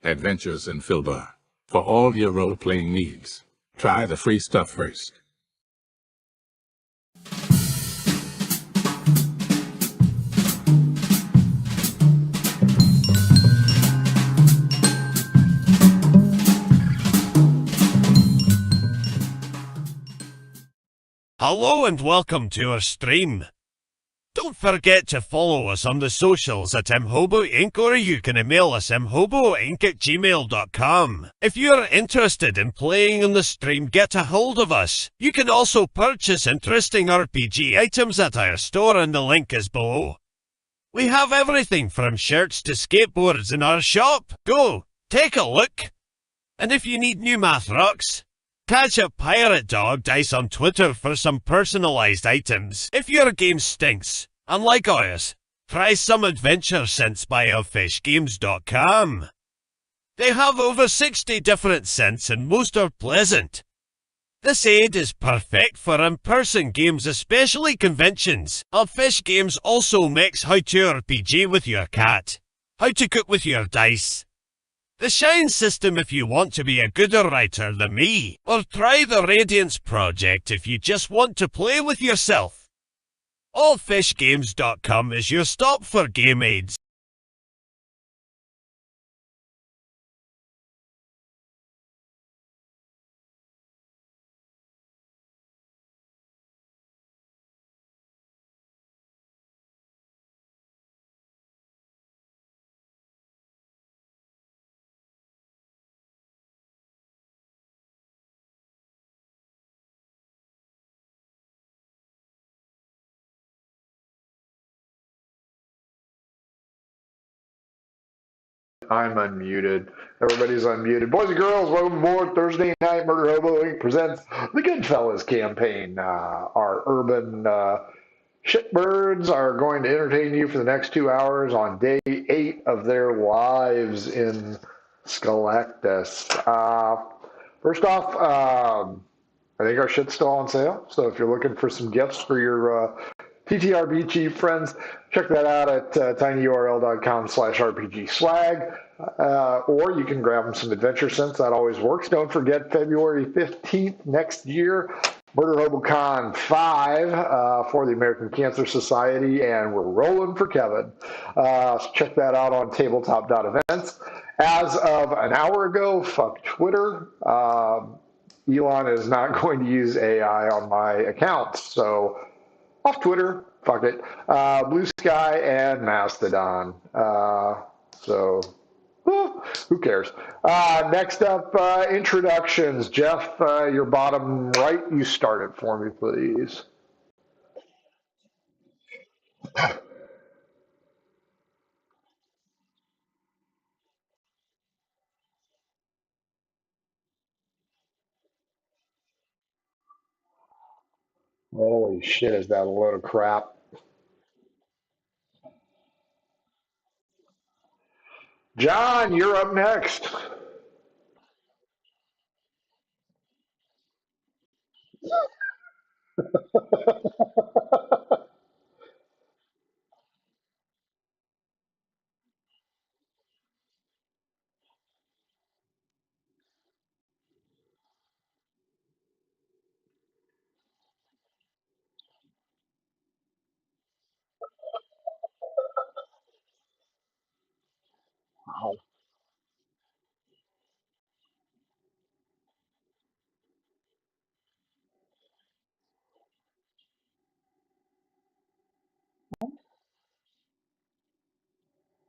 Adventures in Filbar. For all your role-playing needs, try the free stuff first. Hello and welcome to our stream. Don't forget to follow us on the socials at Mhobo Inc. or you can email us mhoboinc@gmail.com. If you're interested in playing on the stream, get a hold of us. You can also purchase interesting RPG items at our store and the link is below. We have everything from shirts to skateboards in our shop. Go, take a look. And if you need new math rocks, catch a Pirate Dog Dice on Twitter for some personalized items. If your game stinks, unlike ours, try some adventure scents by elfishgames.com. They have over 60 different scents and most are pleasant. This aid is perfect for in-person games, especially conventions. Elfish Games also makes how to RPG with your cat, how to cook with your dice, the Shine system if you want to be a gooder writer than me, or try the Radiance project if you just want to play with yourself. Allfishgames.com is your stop for game aids. I'm unmuted. Everybody's unmuted. Boys and girls, welcome aboard Thursday Night Murder Hobo Inc. presents the Goodfellas campaign. Our urban shitbirds are going to entertain you for the next 2 hours on day 8 of their lives in Scalectus. First off, I think our shit's still on sale. So if you're looking for some gifts for your TTRB Chief friends, check that out at tinyurl.com/rpgswag. Or you can grab them some adventure scents. That always works. Don't forget February 15th next year, Murder HoboCon 5 for the American Cancer Society, and we're rolling for Kevin. So check that out on tabletop.events. As of an hour ago, fuck Twitter. Elon is not going to use AI on my accounts, so off Twitter, fuck it. Blue Sky and Mastodon. Who cares? Next up, introductions. Jeff, your bottom right, you start it for me, please. Holy shit, is that a load of crap? John, you're up next. Wow.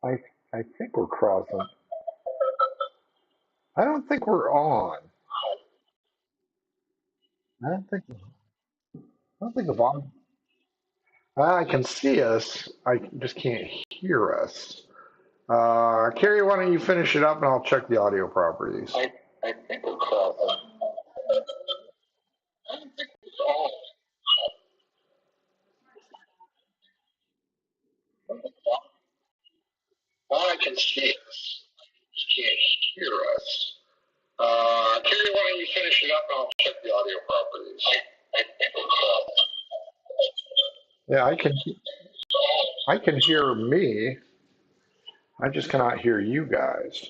I I think we're crossing. I don't think we're on. I don't think the volume. I can see us. I just can't hear us. Carrie, why don't you finish it up and I'll check the audio properties. I think we're crossing. I don't think it's on. I can see us. I just can't hear us. Carrie, why don't you finish it up and I'll check the audio properties. I think we're crossing. Yeah, I can hear me. I just cannot hear you guys.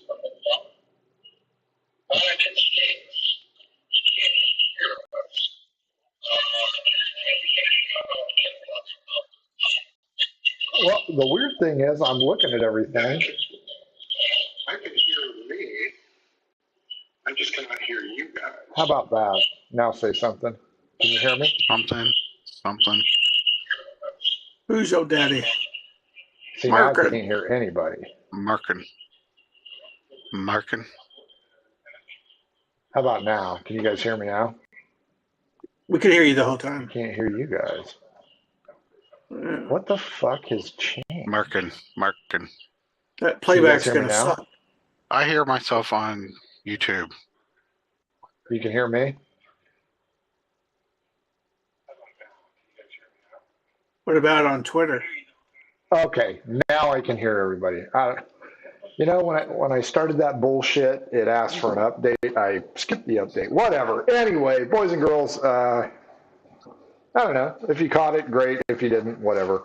Well, the weird thing is, I'm looking at everything. I can hear me. I just cannot hear you guys. How about that? Now say something. Can you hear me? Something. Who's your daddy? See, now I Marker. can't hear anybody. Marking. How about now? Can you guys hear me now? We could hear you the whole I time. can't hear you guys. Yeah. What the fuck has changed? Marking. That Can you guys playback's hear me going to now? suck. I hear myself on YouTube. You can hear me? What about on Twitter? Okay, now I can hear everybody. You know, when I started that bullshit, it asked for an update. I skipped the update. Whatever. Anyway, boys and girls, I don't know. If you caught it, great. If you didn't, whatever.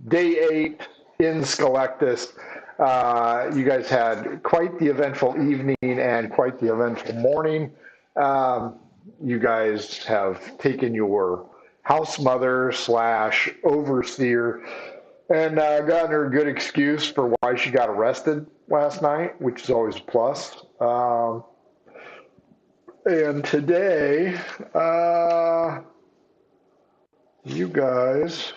Day 8 in Scholectus. You guys had quite the eventful evening and quite the eventful morning. You guys have taken your house mother / overseer and gotten her a good excuse for why she got arrested last night, which is always a plus. And today, you guys.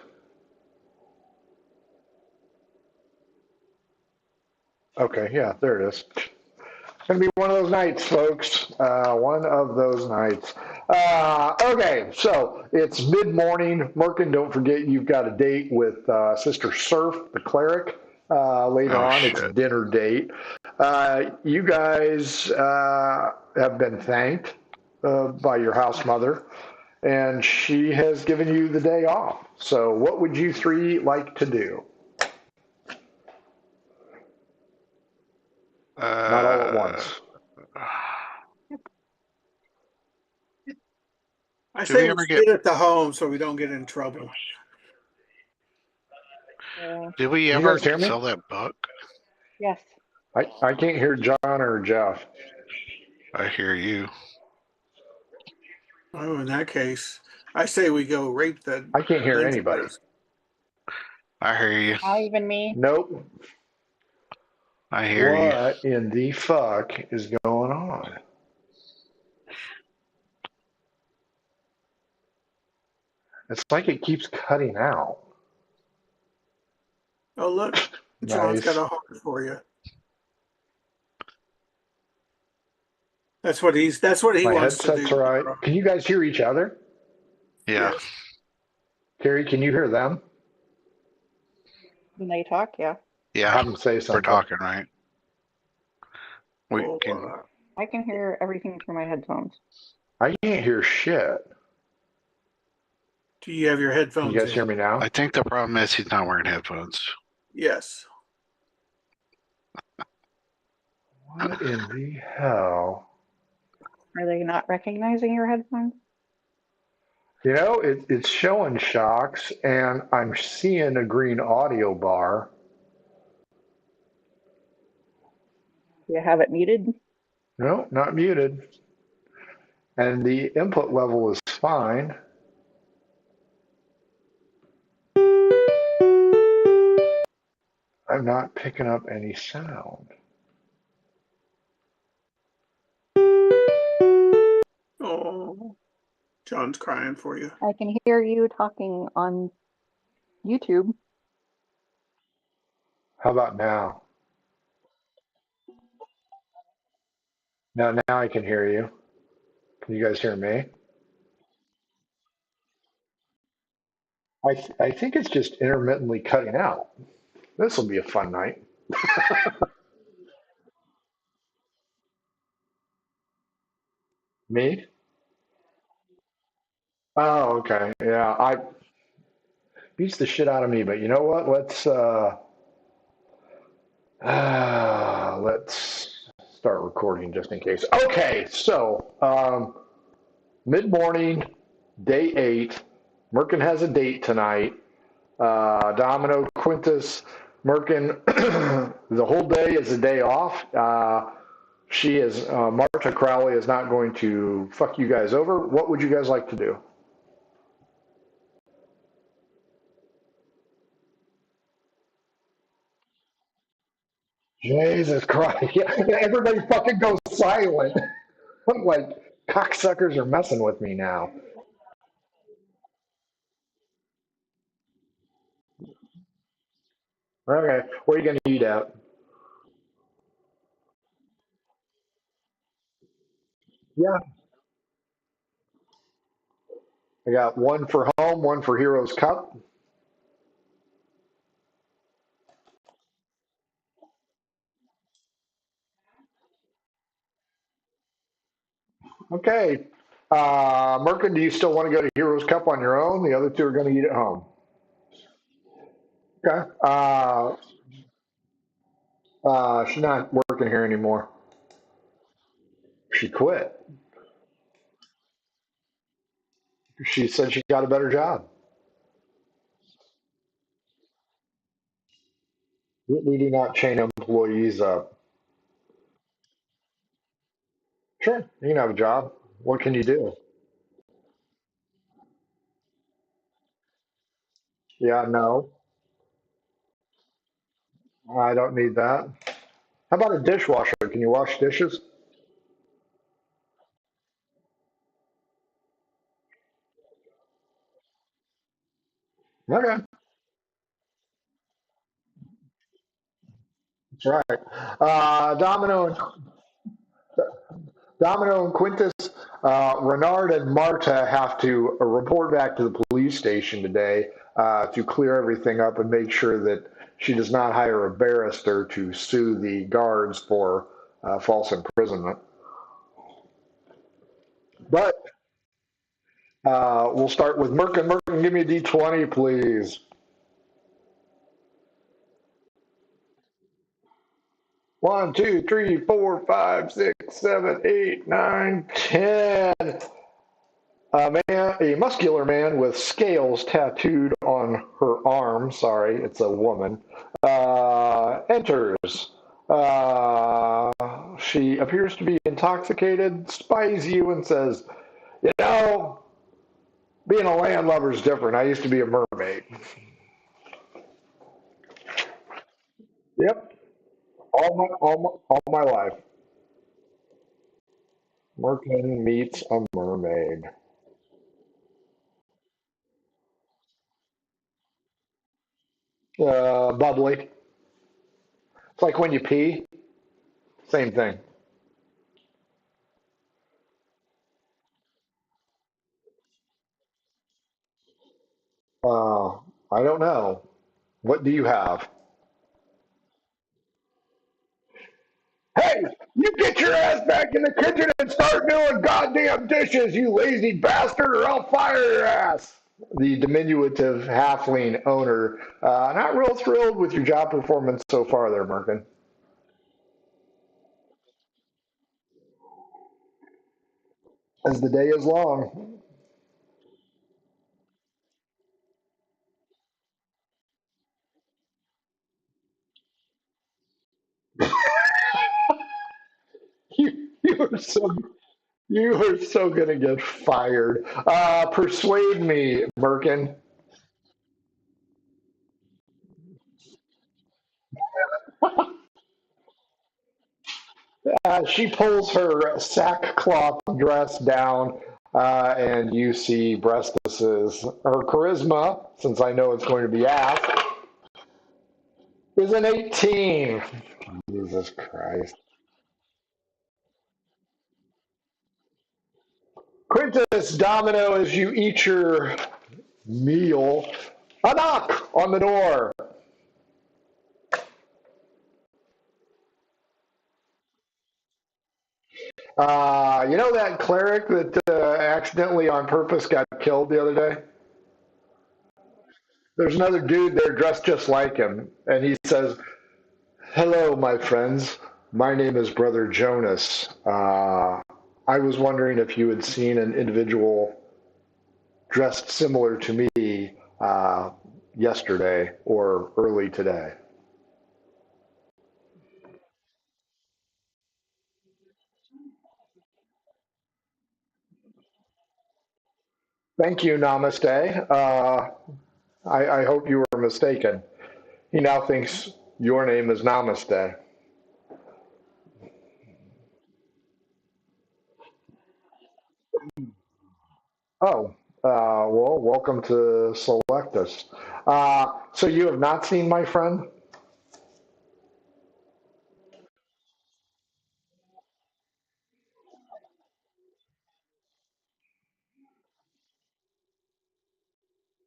Okay, yeah, there it is. It's going to be one of those nights, folks. One of those nights. Okay, so it's mid-morning. Merkin, don't forget you've got a date with Sister Surf, the cleric. Later on, Shit. it's dinner date. You guys have been thanked by your house mother, and she has given you the day off. So what would you three like to do? Not all at once. I Do say we we ever sit at the home so we don't get in trouble. Did we You ever guys hear me? sell that book? Yes. I can't hear John or Jeff. I hear you. Oh, in that case, I say we go rape the. I can't hear anybody. I hear you. Not even me. Nope. I hear you. What in the fuck is going on? It's like it keeps cutting out. Oh, look. John's Nice. got a heart for you. That's what he My wants to headset's do. all right. Can you guys hear each other? Yeah. Yes. Carrie, can you hear them? When they talk, yeah. Yeah. Have them say We're something. talking, right? We Oh, can. I can hear everything through my headphones. I can't hear shit. do you have your Can headphones you guys in? hear me now? I think the problem is he's not wearing headphones. Yes. What in the hell? Are they not recognizing your headphones? You know, it's showing shocks, and I'm seeing a green audio bar. Do you have it muted? No, not muted. And the input level is fine. I'm not picking up any sound. Oh, John's crying for you. I can hear you talking on YouTube. How about now? Now I can hear you. Can you guys hear me? I think it's just intermittently cutting out. This will be a fun night. Me? Oh, okay. Yeah, I beats the shit out of me, but you know what? Let's start recording just in case. Okay, so mid-morning, day 8. Merkin has a date tonight. Domino, Quintus, Merkin, the whole day is a day off. Marta Crowley is not going to fuck you guys over. What would you guys like to do? Jesus Christ. Yeah, everybody fucking goes silent. I'm like, cocksuckers are messing with me now. Okay, where are you going to eat at? Yeah, I got one for home, one for Heroes Cup. Okay. Merkin, do you still want to go to Heroes Cup on your own? The other two are going to eat at home. Okay. She's not working here anymore. She quit. She said she got a better job. We do not chain employees up. Sure, you can have a job. What can you do? Yeah, no, I don't need that. How about a dishwasher? Can you wash dishes? Okay, that's right. Domino and Quintus, Renard and Marta have to report back to the police station today to clear everything up and make sure that she does not hire a barrister to sue the guards for false imprisonment. But we'll start with Merkin. Merkin, give me a D20, please. 1, 2, 3, 4, 5, 6, 7, 8, 9, 10. A muscular man with scales tattooed on her arm. Sorry, it's a woman. Enters. She appears to be intoxicated, spies you, and says, "You know, being a landlubber is different. I used to be a mermaid." Yep, all my life. Merkin meets a mermaid. Bubbly. It's like when you pee. Same thing. Uh, I don't know. What do you have? Hey, you get your ass back in the kitchen and start doing goddamn dishes, you lazy bastard, or I'll fire your ass. The diminutive halfling owner, not real thrilled with your job performance so far there, Merkin. As the day is long. You are so you are so gonna get fired. Persuade me, Merkin. She pulls her sackcloth dress down, and you see breastises. Her charisma, since I know it's going to be asked, is an 18. Jesus Christ. Quintus Domino, as you eat your meal, a knock on the door. You know that cleric that accidentally on purpose got killed the other day? There's another dude there dressed just like him, and he says, "Hello, my friends. My name is Brother Jonas. I was wondering if you had seen an individual dressed similar to me yesterday or early today." Thank you, Namaste. I hope you were mistaken. He now thinks your name is Namaste. Oh, well, welcome to Selectus. So you have not seen my friend?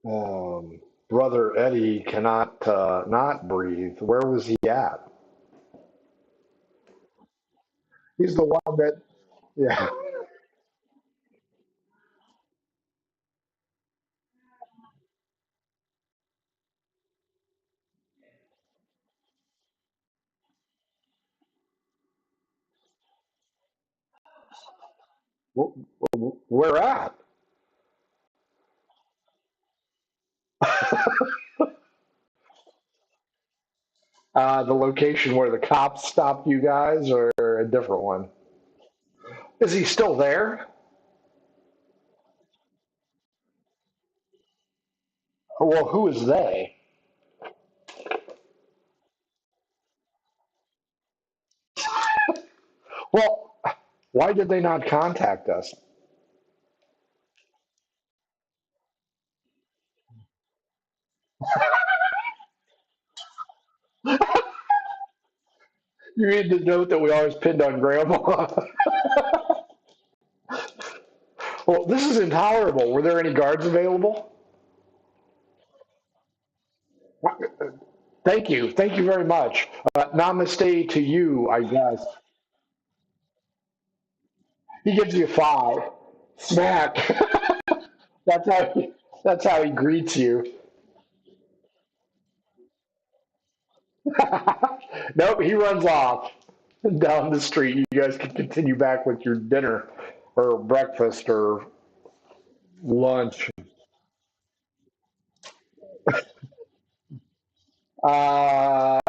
Um, Brother Eddie cannot not breathe. Where was he at? He's the one that, yeah. Where at? The location where the cops stopped you guys, or a different one? Is he still there? Well, who is they? Well, why did they not contact us? You need to note that we always pinned on Grandma. Well, this is intolerable. Were there any guards available? Thank you. Thank you very much. Namaste to you, I guess. He gives you five. Smack. that's how he, that's how he greets you. Nope, he runs off down the street. You guys can continue back with your dinner or breakfast or lunch. Uh,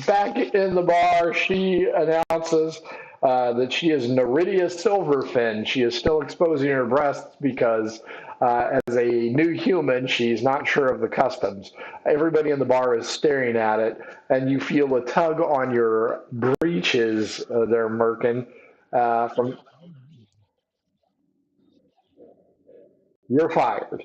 Back in the bar, she announces that she is Neridia Silverfin. She is still exposing her breasts because, as a new human, she's not sure of the customs. Everybody in the bar is staring at it, and you feel a tug on your breeches there, Merkin. From You're fired.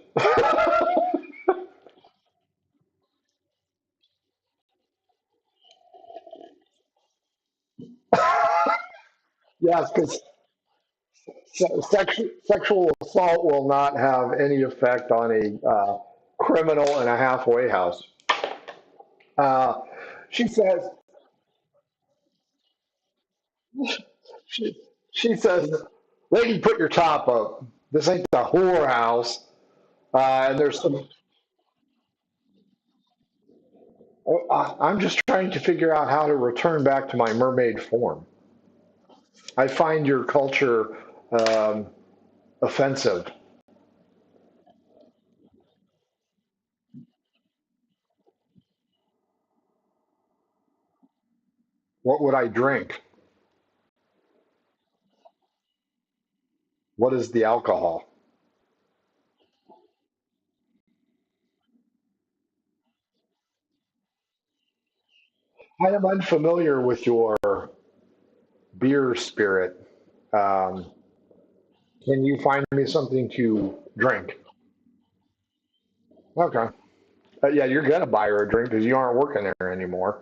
Yes, because sexual assault will not have any effect on a criminal in a halfway house. Uh, she says, she, she says, lady, put your top up. This ain't the whorehouse. And there's some, I'm just trying to figure out how to return back to my mermaid form. I find your culture um, offensive. What would I drink? What is the alcohol? I am unfamiliar with your beer spirit. Um, can you find me something to drink? Okay. Yeah, you're gonna buy her a drink because you aren't working there anymore.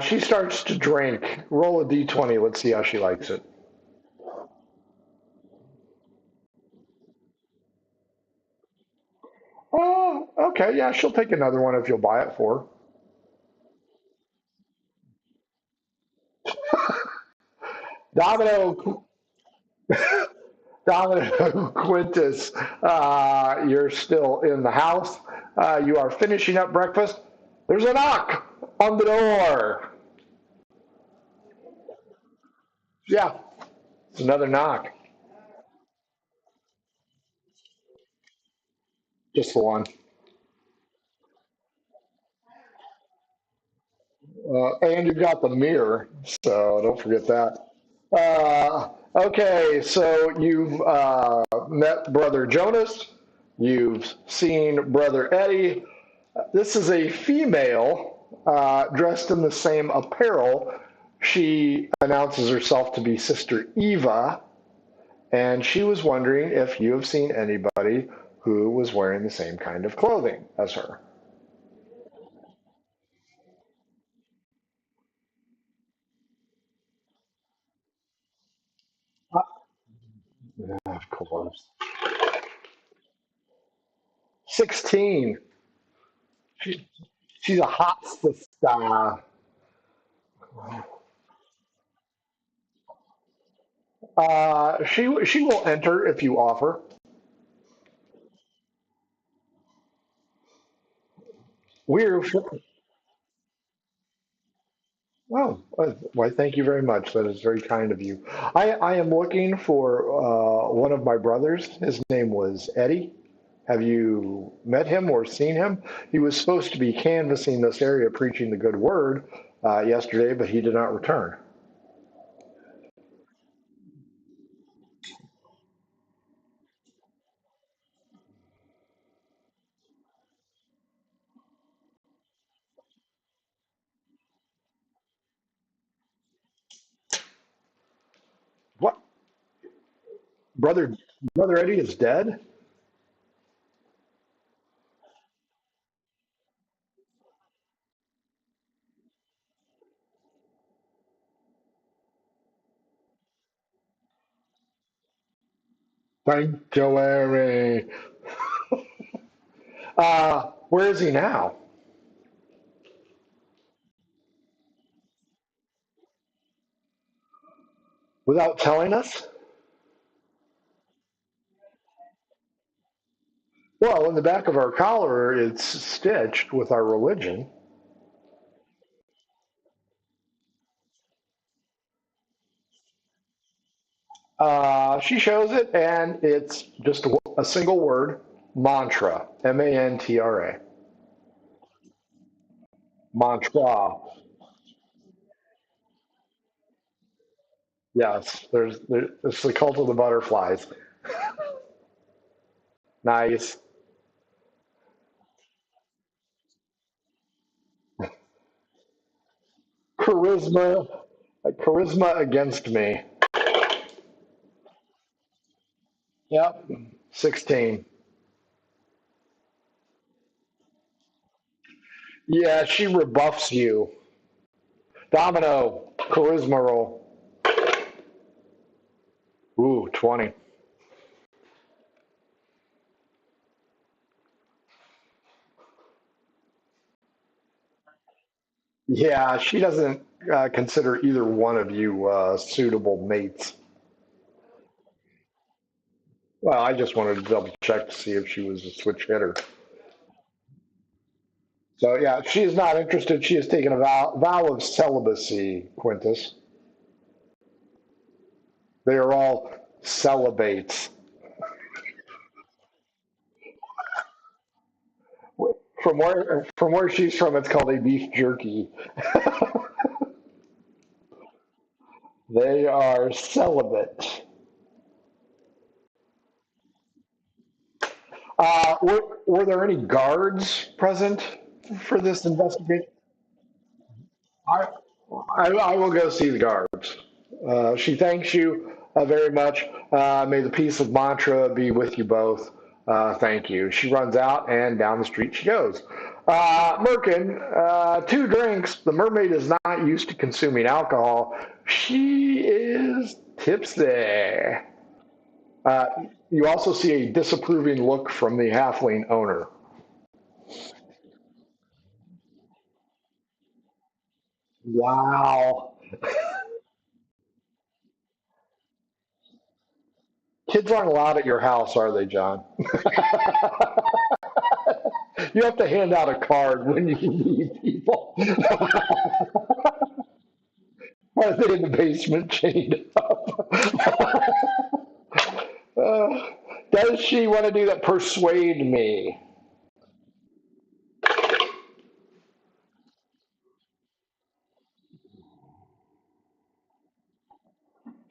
She starts to drink. Roll a d20. Let's see how she likes it. Oh, okay. Yeah, she'll take another one if you'll buy it for her. Domino Quintus, you're still in the house. You are finishing up breakfast. There's a knock on the door. Yeah, it's another knock. Just the one. And you've got the mirror, so don't forget that. Okay, so you've met Brother Jonas. You've seen Brother Eddie. This is a female dressed in the same apparel. She announces herself to be Sister Eva, and she was wondering if you have seen anybody who was wearing the same kind of clothing as her. Of course. 16. She, she's a hot sister. She will enter if you offer. We're why, thank you very much. That is very kind of you. I am looking for one of my brothers. His name was Eddie. Have you met him or seen him? He was supposed to be canvassing this area, preaching the good word yesterday, but he did not return. What? Brother, Brother Eddie is dead? Sanctuary. Where is he now? Without telling us? Well, in the back of our collar, it's stitched with our religion. She shows it, and it's just a single word, mantra, mantra, mantra. Yes, it's the cult of the butterflies. Nice. Charisma, charisma against me. Yep, 16. Yeah, she rebuffs you. Domino, charisma roll. Ooh, 20. Yeah, she doesn't consider either one of you suitable mates. Well, I just wanted to double check to see if she was a switch hitter. So, yeah, she is not interested. She has taken a vow of celibacy, Quintus. They are all celibates. From where she's from, it's called a beef jerky. They are celibate. Were there any guards present for this investigation? I, I will go see the guards. She thanks you very much. May the peace of Mantra be with you both. Thank you. She runs out and down the street she goes. Merkin, 2 drinks. The mermaid is not used to consuming alcohol. She is tipsy. Uh, you also see a disapproving look from the halfling owner. Wow. Kids aren't allowed at your house, are they, John? You have to hand out a card when you meet people. Are they in the basement chained up? Uh, does she want to do that? Persuade me.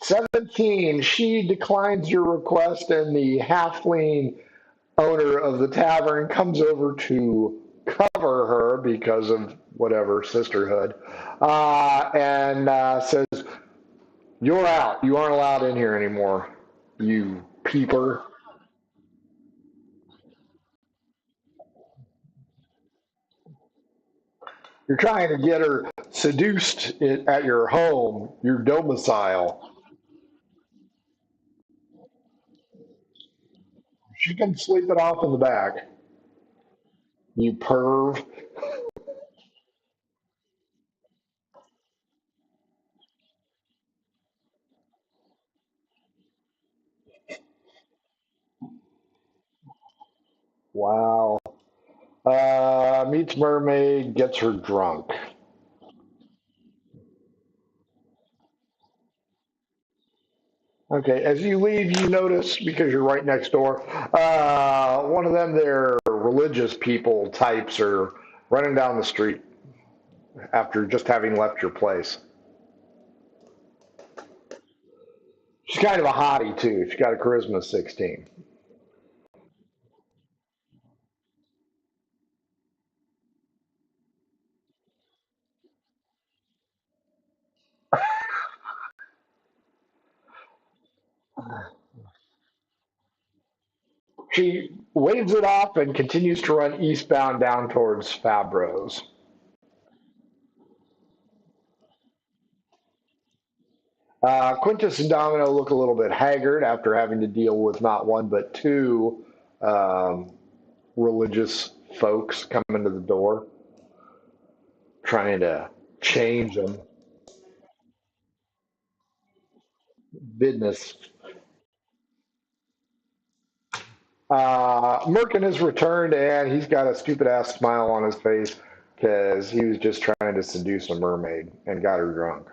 17. She declines your request, and the halfling owner of the tavern comes over to cover her because of whatever sisterhood, and says, "You're out. You aren't allowed in here anymore." you peeper. You're trying to get her seduced at your home, your domicile. She can sleep it off in the back. You perv. Wow. Meets mermaid, gets her drunk. Okay, as you leave, you notice, because you're right next door, one of them, their religious people types are running down the street after just having left your place. She's kind of a hottie, too. She's got a charisma 16. She waves it off and continues to run eastbound down towards Fabro's. Quintus and Domino look a little bit haggard after having to deal with not one but two um, religious folks coming to the door, trying to change them. Business. Merkin has returned and he's got a stupid ass smile on his face because he was just trying to seduce a mermaid and got her drunk.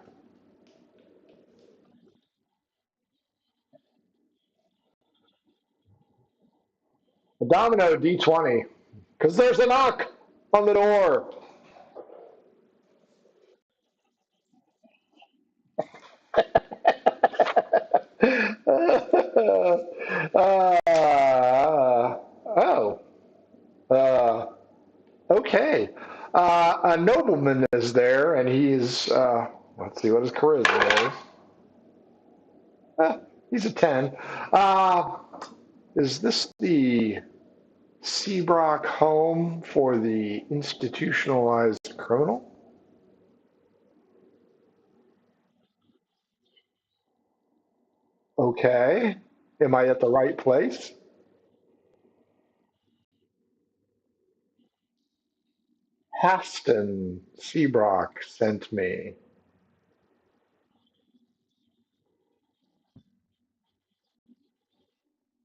A Domino D20 because there's a knock on the door. Oh, uh, okay. A nobleman is there, and he's, let's see what his charisma is. He's a 10. Is this the Seabrook home for the institutionalized criminal? Okay. Am I at the right place? Haston Seabrook sent me.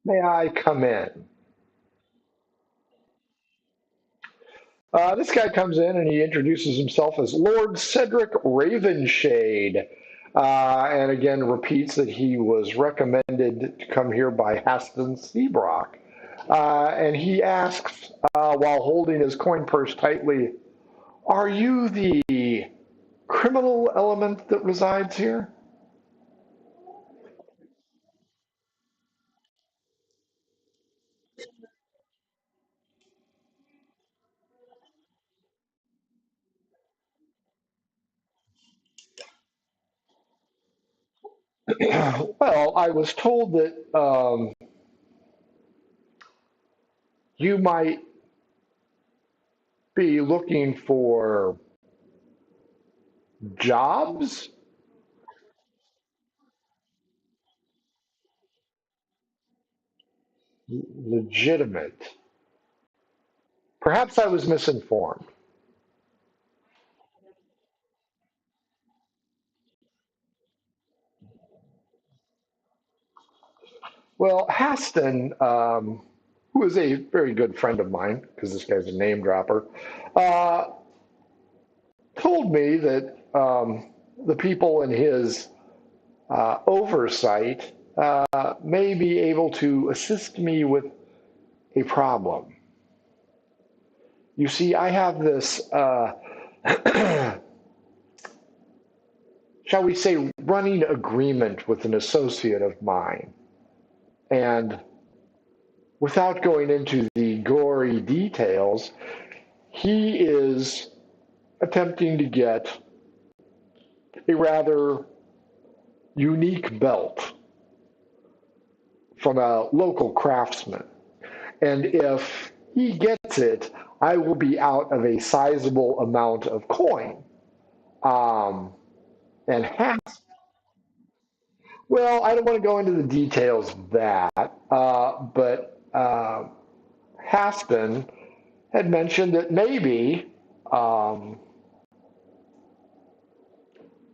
May I come in? This guy comes in and he introduces himself as Lord Cedric Ravenshade. And again, repeats that he was recommended to come here by Haston Seabrook. And he asks, while holding his coin purse tightly, are you the criminal element that resides here? Well, I was told that you might be looking for jobs, legitimate. Perhaps I was misinformed. Well, Haston, who is a very good friend of mine, because this guy's a name dropper, uh, told me that the people in his oversight may be able to assist me with a problem. You see, I have this, shall we say, running agreement with an associate of mine. And without going into the gory details, he is attempting to get a rather unique belt from a local craftsman. And if he gets it, I will be out of a sizable amount of coin. Um, and well, I don't want to go into the details of that, but Haspin had mentioned that maybe um,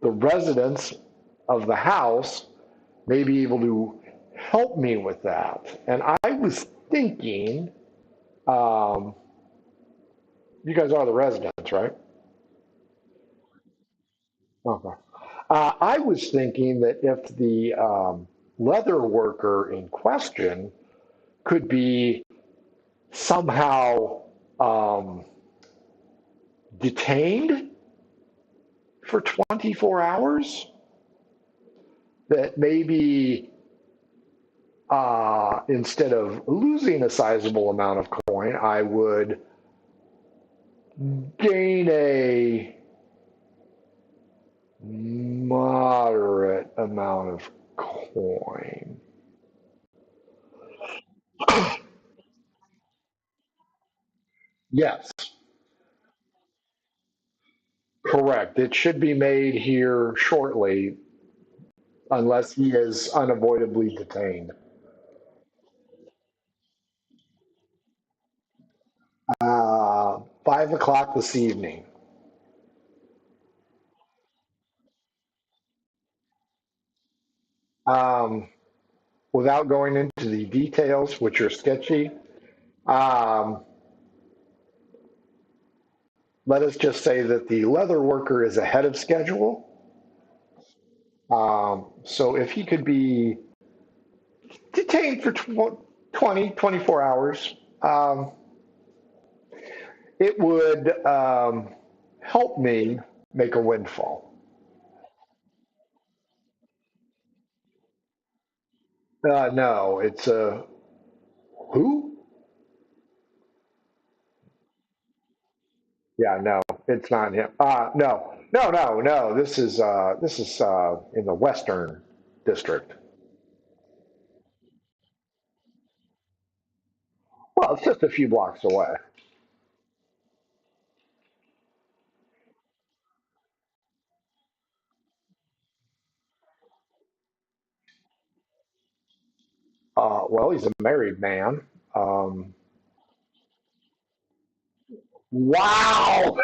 the residents of the house may be able to help me with that. And I was thinking, um, you guys are the residents, right? Okay. I was thinking that if the leather worker in question could be somehow detained for 24 hours, that maybe instead of losing a sizable amount of coin, I would gain a moderate amount of coin. Yes, correct. It should be made here shortly unless he is unavoidably detained. 5 o'clock this evening. Um, Without going into the details, which are sketchy, um, let us just say that the leather worker is ahead of schedule. So if he could be detained for 20, 24 hours, it would help me make a windfall. No, it's a who? Yeah, no, it's not him. No, no, no, no. This is in the Western District. Well, it's just a few blocks away. Well, he's a married man. Um, wow,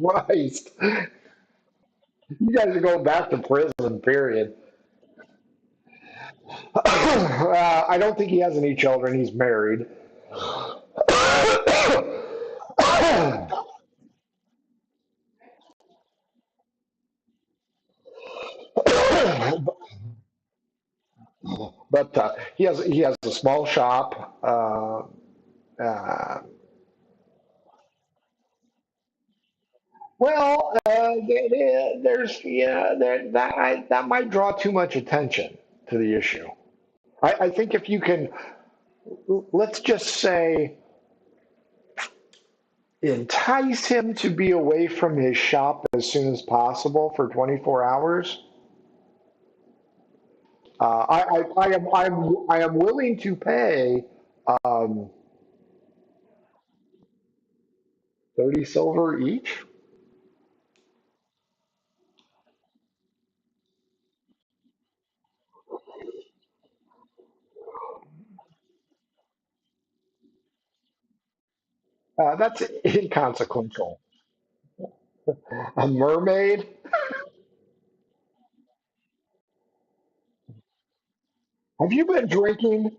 Christ! You guys are going back to prison. Period. I don't think he has any children. He's married. But he has a small shop. Well, there's that might draw too much attention to the issue. I think if you can, let's just say, entice him to be away from his shop as soon as possible for 24 hours. I am willing to pay um, 30 silver each. That's inconsequential. A mermaid? Have you been drinking?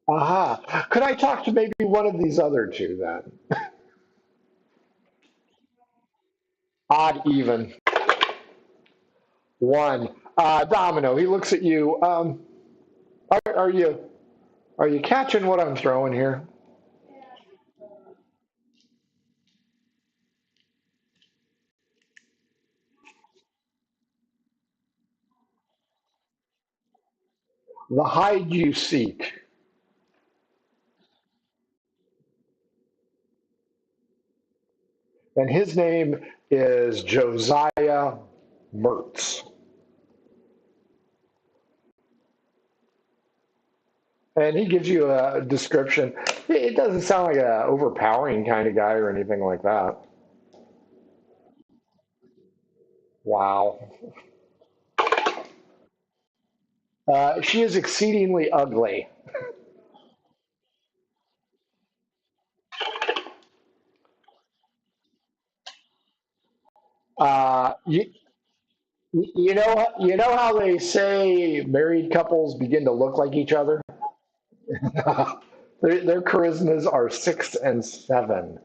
Aha. Could I talk to maybe one of these other two then? Odd even. One. Domino, he looks at you. Are you catching what I'm throwing here? The hide you seek. And his name is Josiah Mertz. And he gives you a description. It doesn't sound like a overpowering kind of guy or anything like that. Wow. She is exceedingly ugly. You, you know how they say married couples begin to look like each other? Their charismas are 6 and 7.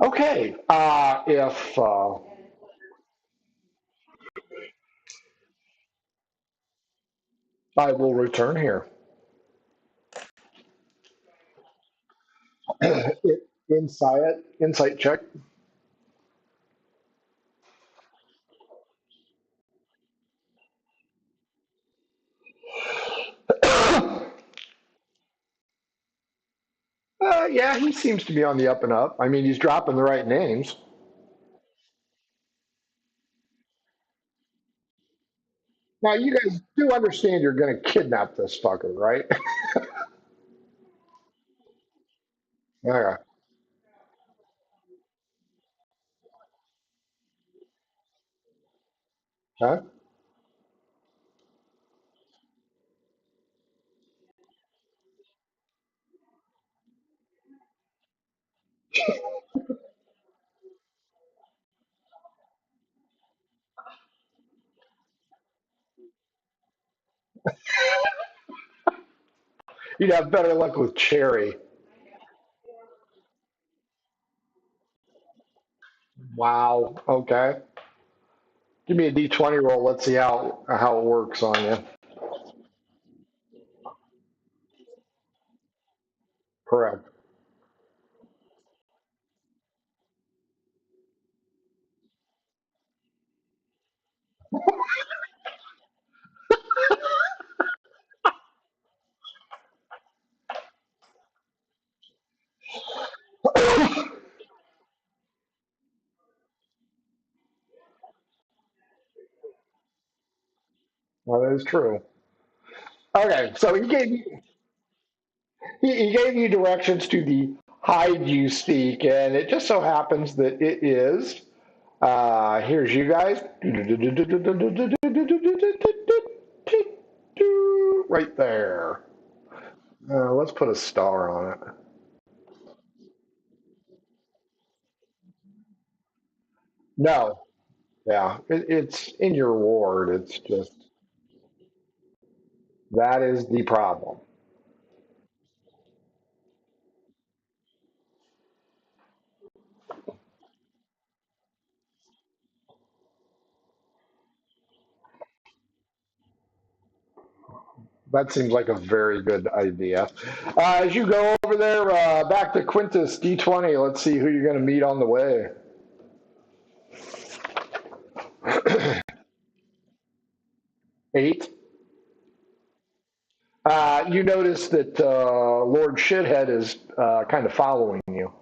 Okay, if I will return here. Insight check. Yeah, he seems to be on the up and up. I mean, he's dropping the right names. Now, you guys do understand you're going to kidnap this fucker, right? Okay. Huh? You'd have better luck with Cherry. Wow. Okay. Give me a D20 roll. Let's see how it works on you. Correct. Well, that is true. Okay, so he gave you directions to the hide you seek, and it just so happens that it is. Here's you guys. Right there. Let's put a star on it. No, yeah, it's in your ward. It's just that is the problem. That seems like a very good idea. As you go over there, back to Quintus D20. Let's see who you're going to meet on the way. 8. You notice that Lord Shithead is kind of following you.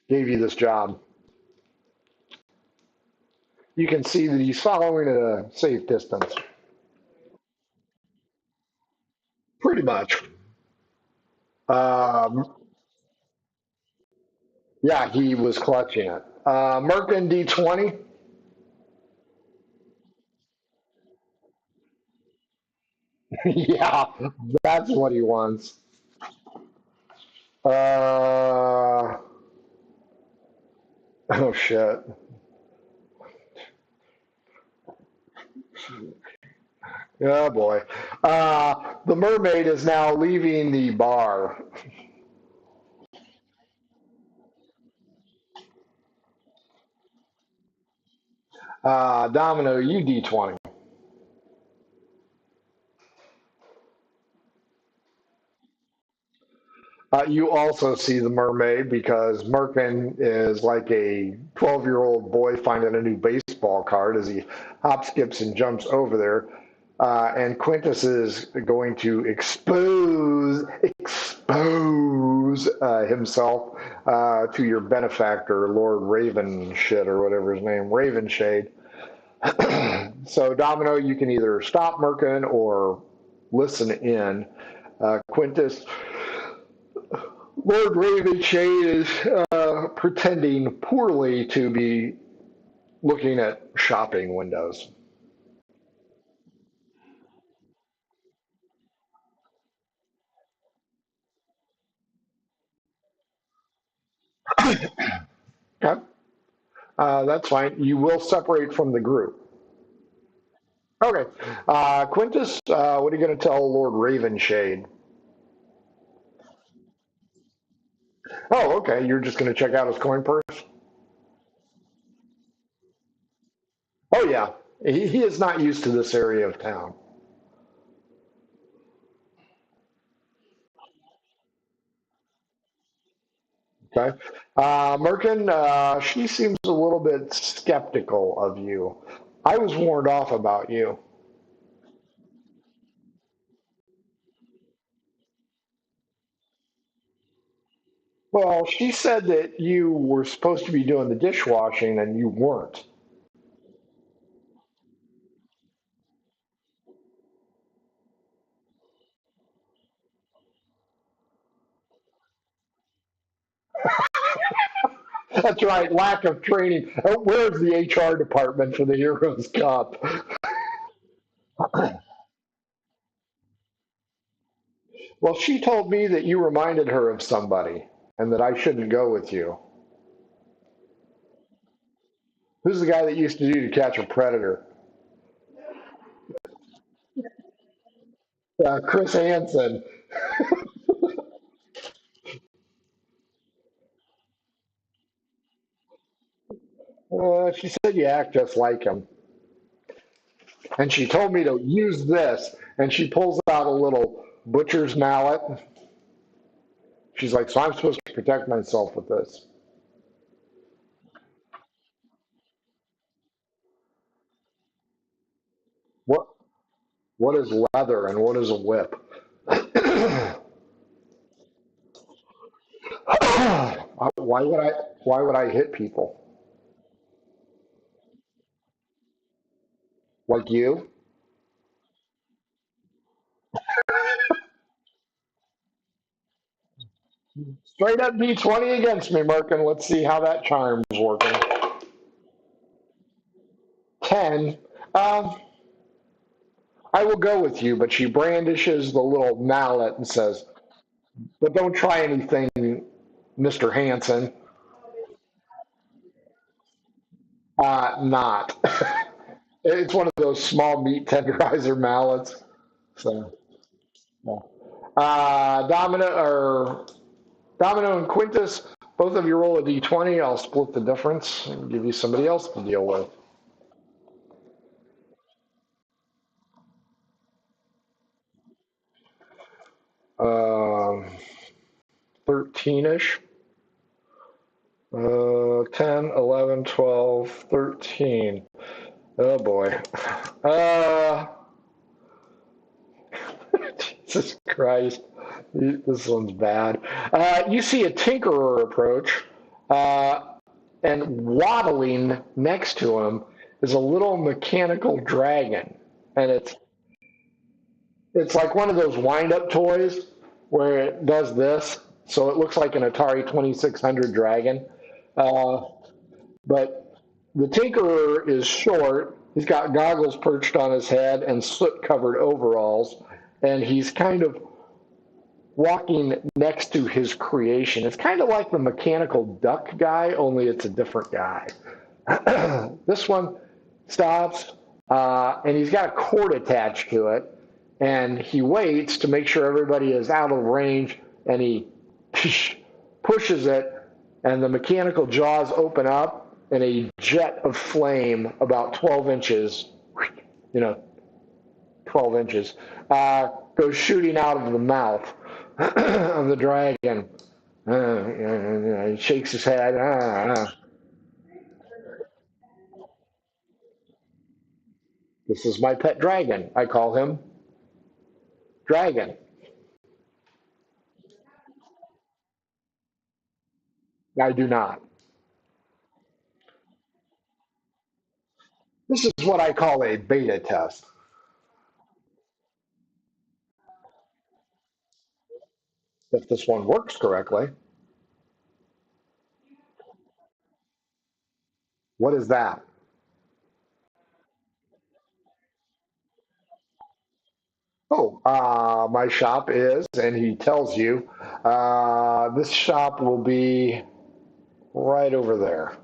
Gave you this job. You can see that he's following at a safe distance. Pretty much. Um, yeah, he was clutching it. Merkin D20. Yeah, that's what he wants. Oh shit. Oh boy. The mermaid is now leaving the bar. Domino, you D20. You also see the mermaid because Merkin is like a 12-year-old boy finding a new baseball card as he hop, skips, and jumps over there. And Quintus is going to expose himself to your benefactor, Lord Raven shit or whatever his name, Ravenshade. So Domino, you can either stop Merkin or listen in. Quintus, Lord Ravenshade is pretending poorly to be looking at shopping windows. Okay, that's fine. You will separate from the group. Okay, Quintus, what are you going to tell Lord Ravenshade? Oh, okay. You're just going to check out his coin purse. Oh yeah, he is not used to this area of town. Okay. Merkin, she seems a little bit skeptical of you. I was warned off about you. Well, she said that you were supposed to be doing the dishwashing and you weren't. That's right, lack of training. Where's the HR department for the Heroes Cup? Well, she told me that you reminded her of somebody and that I shouldn't go with you. Who's the guy that used to do To Catch a Predator? Chris Hansen. She said you act just like him. And she told me to use this. And she pulls out a little butcher's mallet. She's like, so I'm supposed to protect myself with this. What what is leather and what is a whip? Why would I hit people? Like you? Straight up D20 against me, Merkin. Let's see how that charm's working. 10. Um, I will go with you, but she brandishes the little mallet and says, but don't try anything, Mr. Hanson. Not. It's one of those small meat tenderizer mallets. So, yeah. Domino and Quintus, both of you roll a d20. I'll split the difference and give you somebody else to deal with. 13ish. 10, 11, 12, 13. Oh boy. Uh, Jesus Christ. This one's bad. You see a tinkerer approach, uh, and waddling next to him is a little mechanical dragon. And it's like one of those wind-up toys where it does this, so it looks like an Atari 2600 dragon. Uh, but the Tinkerer is short. He's got goggles perched on his head and soot-covered overalls, and he's kind of walking next to his creation. It's kind of like the mechanical duck guy, only it's a different guy. This one stops, and he's got a cord attached to it, and he waits to make sure everybody is out of range, and he pushes it, and the mechanical jaws open up, and a jet of flame about 12 inches, you know, 12 inches, goes shooting out of the mouth of the dragon. He shakes his head. This is my pet dragon. I call him Dragon. I do not. This is what I call a beta test. If this one works correctly, what is that? Oh, my shop is, and he tells you, this shop will be right over there.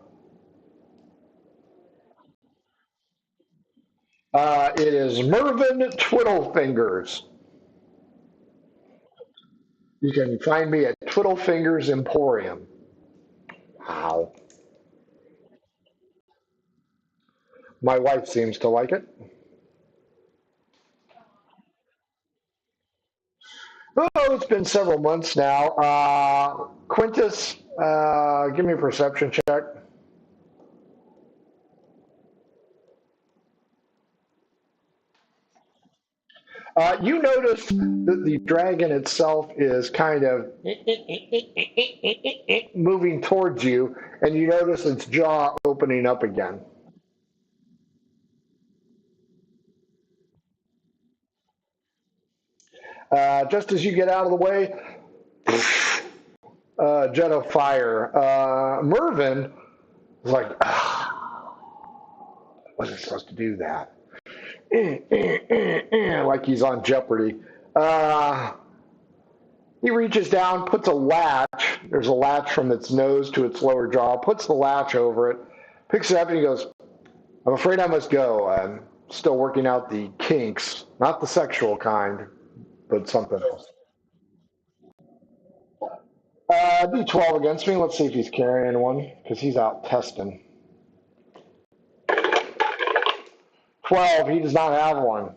It is Mervyn Twiddlefingers. You can find me at Twiddlefingers Emporium. Wow. My wife seems to like it. Oh, it's been several months now. Quintus, give me a perception check. You notice that the dragon itself is kind of moving towards you, and you notice its jaw opening up again. Just as you get out of the way, jet of fire. Mervyn is like, wasn't supposed to do that. Like he's on Jeopardy. He reaches down, puts a latch. There's a latch from its nose to its lower jaw, puts the latch over it, picks it up, and he goes, I'm afraid I must go. I'm still working out the kinks, not the sexual kind, but something else. D12 against me. Let's see if he's carrying one, because he's out testing. 12, he does not have one.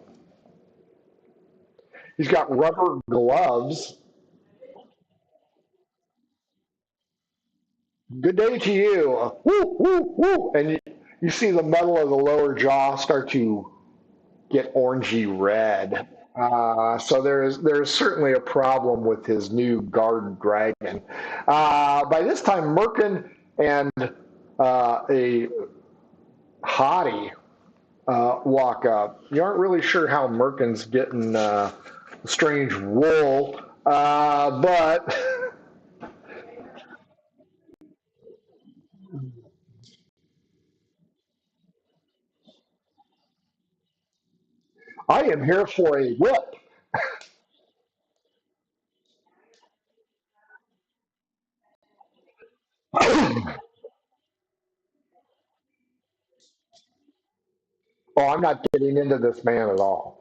He's got rubber gloves. Good day to you. Woo, woo, woo. And you see the metal of the lower jaw start to get orangey red. So there's certainly a problem with his new guard dragon. By this time, Merkin and a hottie walk up. You aren't really sure how Merkin's getting strange wool, but I am here for a whip. Oh, I'm not getting into this man at all.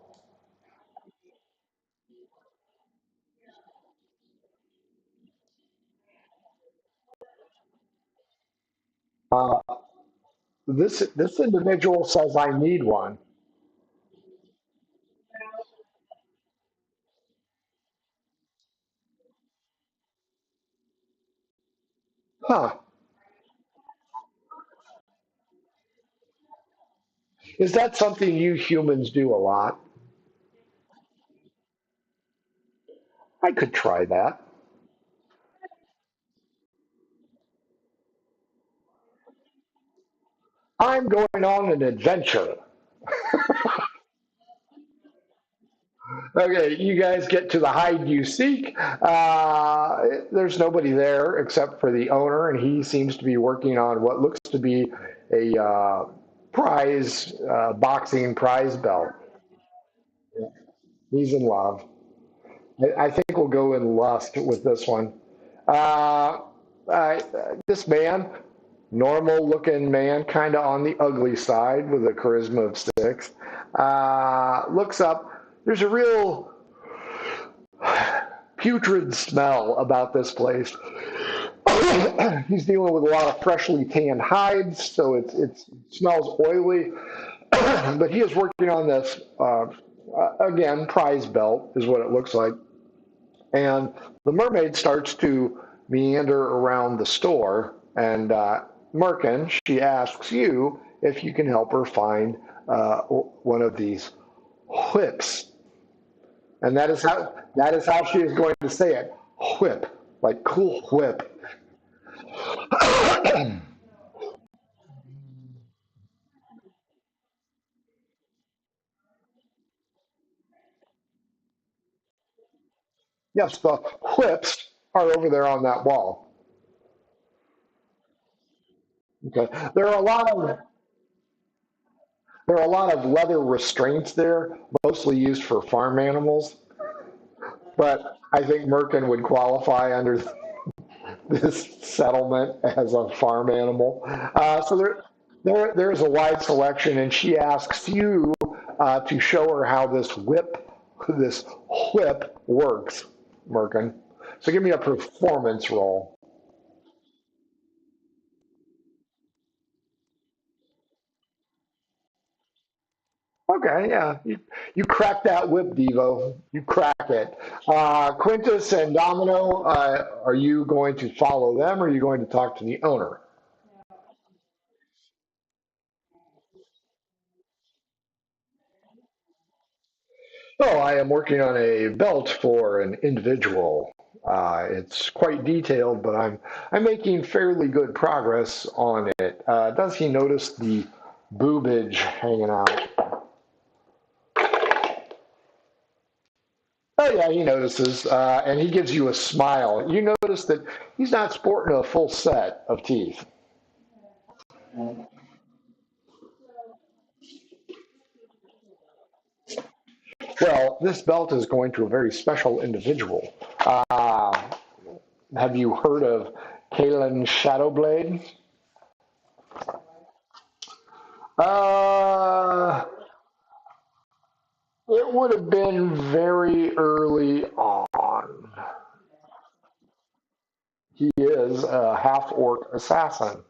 Uh, this individual says I need one. Huh. Is that something you humans do a lot? I could try that. I'm going on an adventure. Okay, you guys get to the hide you seek. There's nobody there except for the owner, and he seems to be working on what looks to be a prize, boxing prize belt. He's in love. I think we'll go in lust with this one. Uh, this man, normal looking man, kind of on the ugly side with a charisma of 6, looks up. There's a real putrid smell about this place. He's dealing with a lot of freshly tanned hides, so it smells oily. But he is working on this, again, prize belt is what it looks like. And the mermaid starts to meander around the store. And Merkin, she asks you if you can help her find one of these whips, and that is how she is going to say it. Whip, like cool whip. Yes, the whips are over there on that wall. Okay, there are a lot of leather restraints there, mostly used for farm animals. But I think Merkin would qualify under this settlement as a farm animal. So there's a wide selection, and she asks you to show her how this whip works, Merkin. So give me a performance roll. Okay, yeah, you crack that whip, Devo. You crack it. Quintus and Domino, are you going to follow them, or are you going to talk to the owner? Oh, I am working on a belt for an individual. It's quite detailed, but I'm making fairly good progress on it. Does he notice the boobage hanging out? Oh yeah, he notices, and he gives you a smile. You notice that he's not sporting a full set of teeth. Well, this belt is going to a very special individual. Uh, have you heard of Kalen Shadowblade? Uh, It would have been very early on. He is a half orc assassin.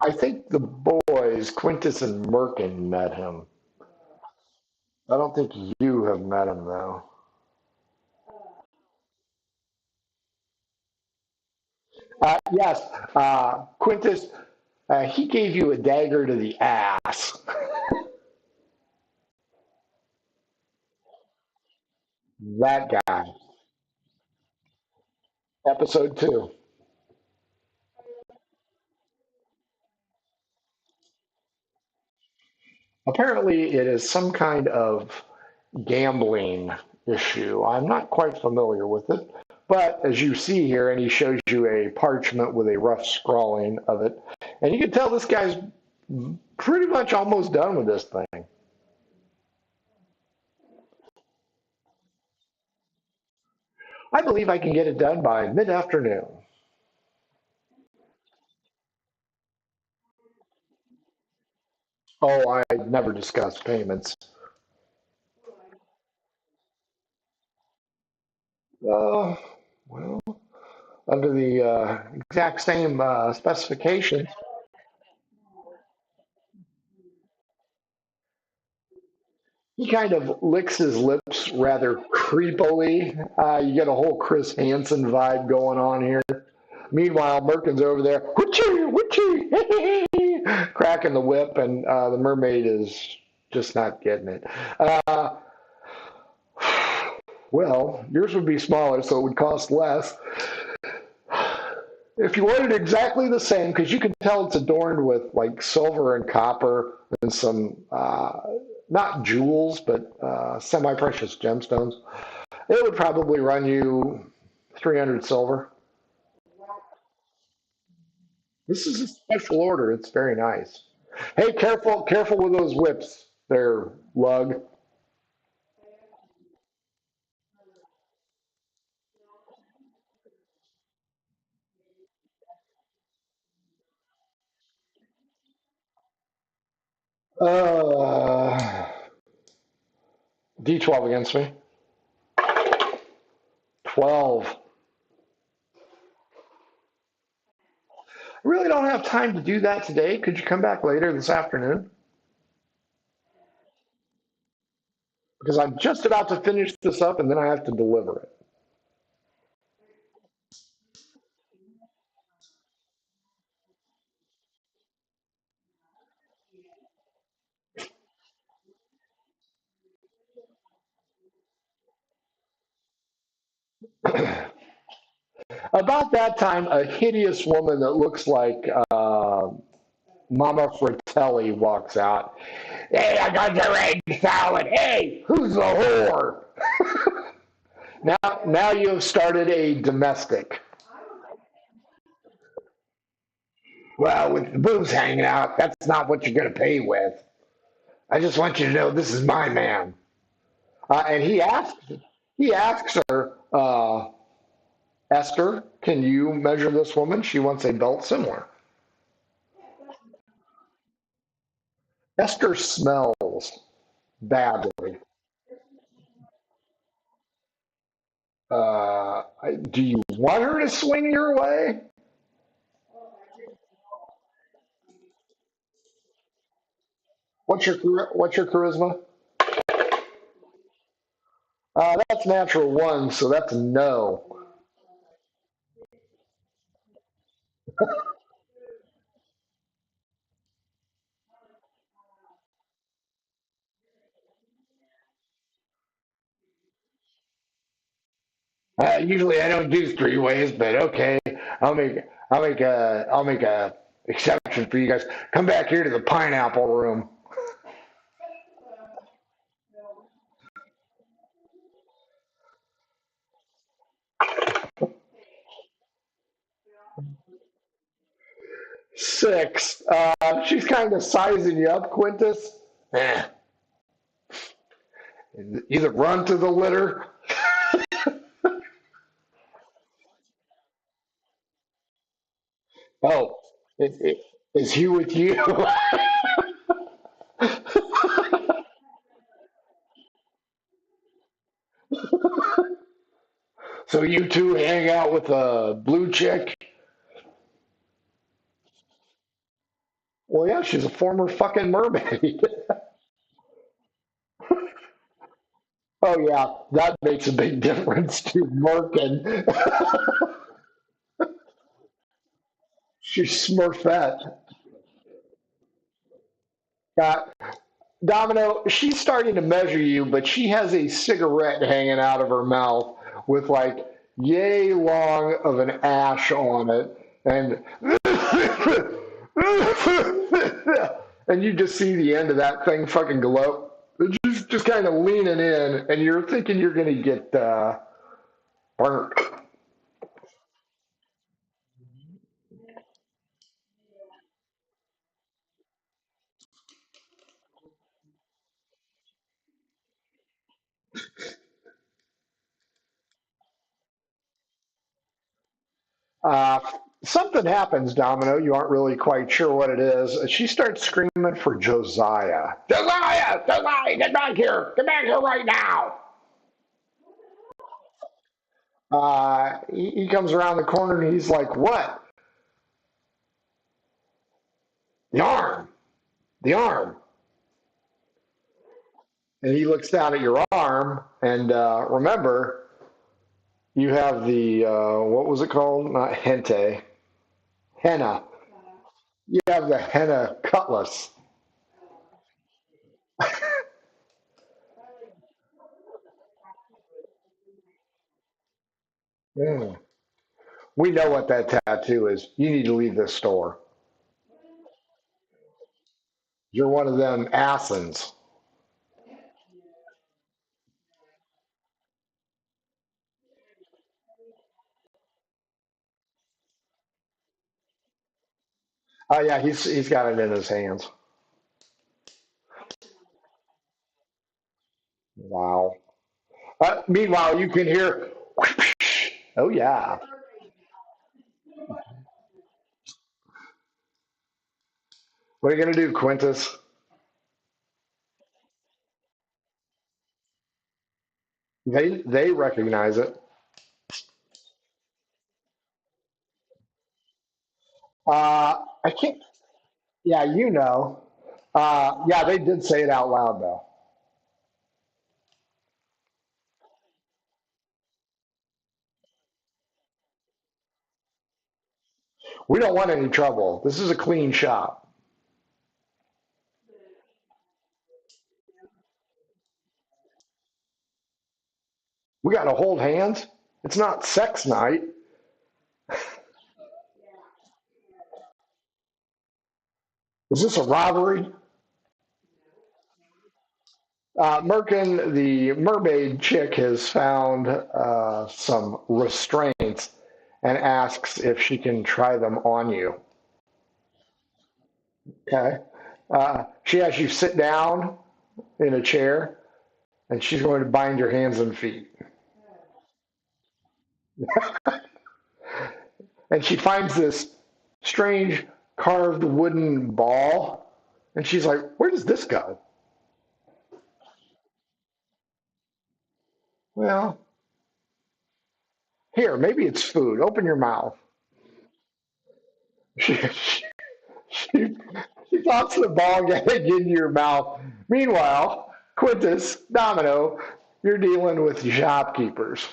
I think the boys, Quintus and Merkin, met him. I don't think you have met him, though. Yes, Quintus, he gave you a dagger to the ass. That guy. Episode 2. Apparently, it is some kind of gambling issue. I'm not quite familiar with it, but as you see here, and he shows you a parchment with a rough scrawling of it, and you can tell this guy's pretty much almost done with this thing. I believe I can get it done by mid afternoon. Oh, I never discuss payments. Uh, well, under the exact same specifications, he kind of licks his lips rather creepily. You get a whole Chris Hansen vibe going on here. Meanwhile, Merkin's over there, whoochie, whoochie, cracking the whip, and the mermaid is just not getting it. Uh, well, yours would be smaller, so it would cost less. If you wanted exactly the same, because you can tell it's adorned with like silver and copper and some, not jewels, but semi precious gemstones, it would probably run you 300 silver. This is a special order. It's very nice. Hey, careful, careful with those whips there, lug. Uh, D12 against me. 12. I really don't have time to do that today. Could you come back later this afternoon? Because I'm just about to finish this up and then I have to deliver it. About that time, a hideous woman that looks like Mama Fratelli walks out. Hey, I got your egg salad. Hey, who's the whore? Now you have started a domestic. Well, with the boobs hanging out, that's not what you're going to pay with. I just want you to know this is my man. And he asks her, Esther, can you measure this woman? She wants a belt similar. Esther smells badly. Do you want her to swing your way? What's your charisma? That's natural one, so that's a no. Usually I don't do three ways, but okay, I'll make I'll make a exception for you guys. Come back here to the pineapple room. 6. She's kind of sizing you up, Quintus. Eh. Either run to the litter. Oh, is he with you? So you two hang out with a blue chick? Well, yeah, she's a former fucking mermaid. Oh yeah, that makes a big difference to Merkin. She's Smurfette. Uh, Domino, she's starting to measure you, but she has a cigarette hanging out of her mouth with like yay long of an ash on it, and and you just see the end of that thing fucking glow. Just kind of leaning in, and you're thinking you're gonna get burnt. Uh, Something happens, Domino. You aren't really quite sure what it is. She starts screaming for Josiah. Josiah! Josiah! Get back here! Get back here right now! He comes around the corner and he's like, "What? The arm! The arm!" And he looks down at your arm, and remember, you have the what was it called? Not hente, henna. You have the henna cutlass. Mm. We know what that tattoo is. You need to leave this store. You're one of them assassins. Oh yeah, he's got it in his hands. Wow. Meanwhile, you can hear. Oh yeah. What are you gonna do, Quintus? They recognize it. I can't. Yeah, you know. Yeah, they did say it out loud though. We don't want any trouble. This is a clean shop. We got to hold hands. It's not sex night. Is this a robbery? Merkin, the mermaid chick, has found some restraints and asks if she can try them on you. Okay. She has you sit down in a chair and she's going to bind your hands and feet. And she finds this strange carved wooden ball. And she's like, where does this go? Well, here, maybe it's food. Open your mouth. She, she, she pops the ball gag into your mouth. Meanwhile, Quintus, Domino, you're dealing with shopkeepers.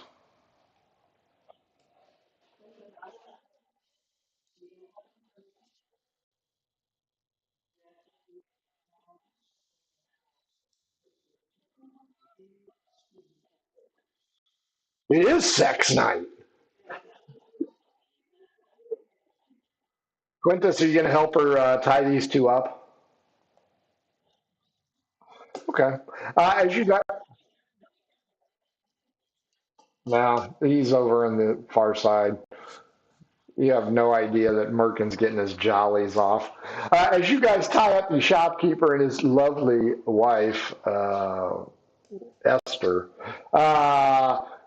It is sex night. Quintus, are you going to help her tie these two up? Okay. As you got, now he's over on the far side. You have no idea that Merkin's getting his jollies off. As you guys tie up the shopkeeper and his lovely wife, Esther,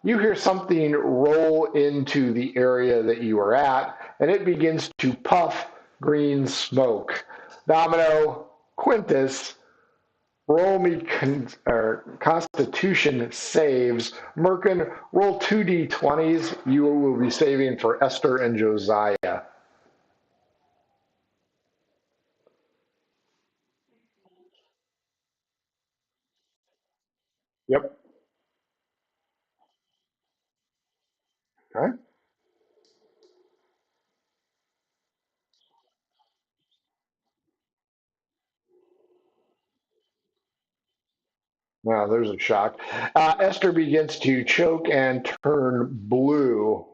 you hear something roll into the area that you are at, and it begins to puff green smoke. Domino, Quintus, roll me Constitution saves. Merkin, roll 2d20s. You will be saving for Esther and Josiah. Yep. Okay. Wow, there's a shock. Esther begins to choke and turn blue.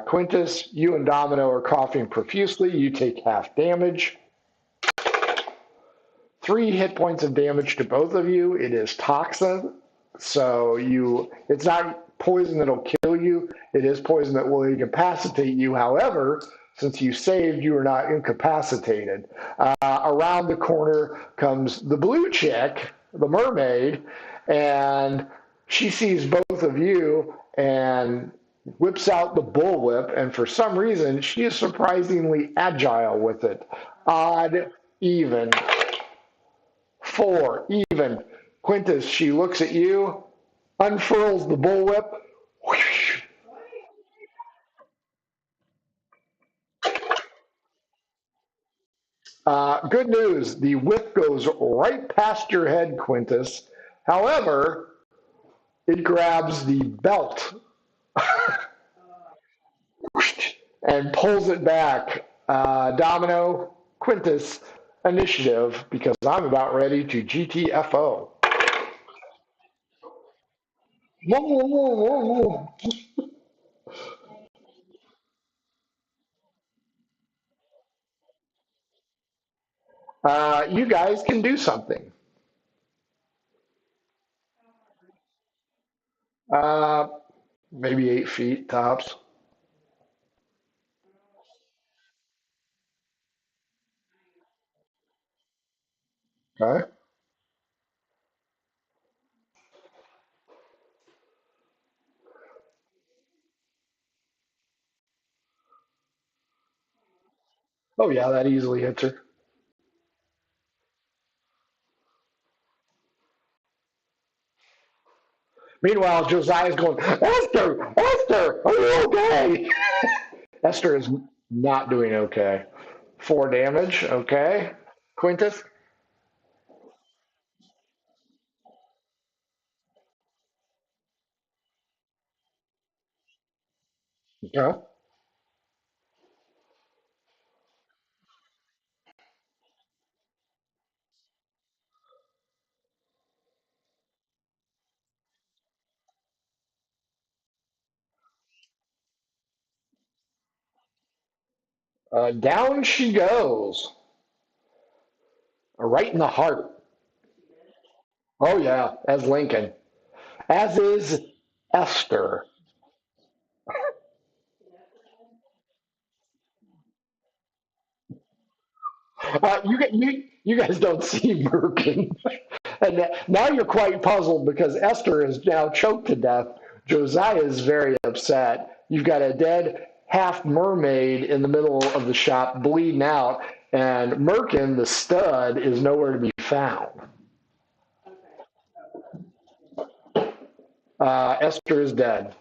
Quintus, you and Domino are coughing profusely. You take half damage. 3 hit points of damage to both of you. It is toxin, so it's not poison that'll kill you. It is poison that will incapacitate you. However, since you saved, you are not incapacitated. Around the corner comes the blue chick, the mermaid, and she sees both of you and whips out the bullwhip. And for some reason, she is surprisingly agile with it. Odd, even. 4, even. Quintus, she looks at you, unfurls the bullwhip. Whoosh. Good news, the whip goes right past your head, Quintus. However, it grabs the belt and pulls it back. Domino, Quintus, initiative, because I'm about ready to GTFO. You guys can do something. Uh, maybe 8 feet tops. Okay. Oh, yeah, that easily hits her. Meanwhile, Josiah's going, Esther, Esther, are you okay? Esther is not doing okay. 4 damage, okay. Quintus? Okay. Down she goes, right in the heart. Oh yeah, as Lincoln, as is Esther. You guys don't see Merkin, and now you're quite puzzled because Esther is now choked to death. Josiah is very upset. You've got a dead half mermaid in the middle of the shop bleeding out, and Merkin, the stud, is nowhere to be found. Esther is dead.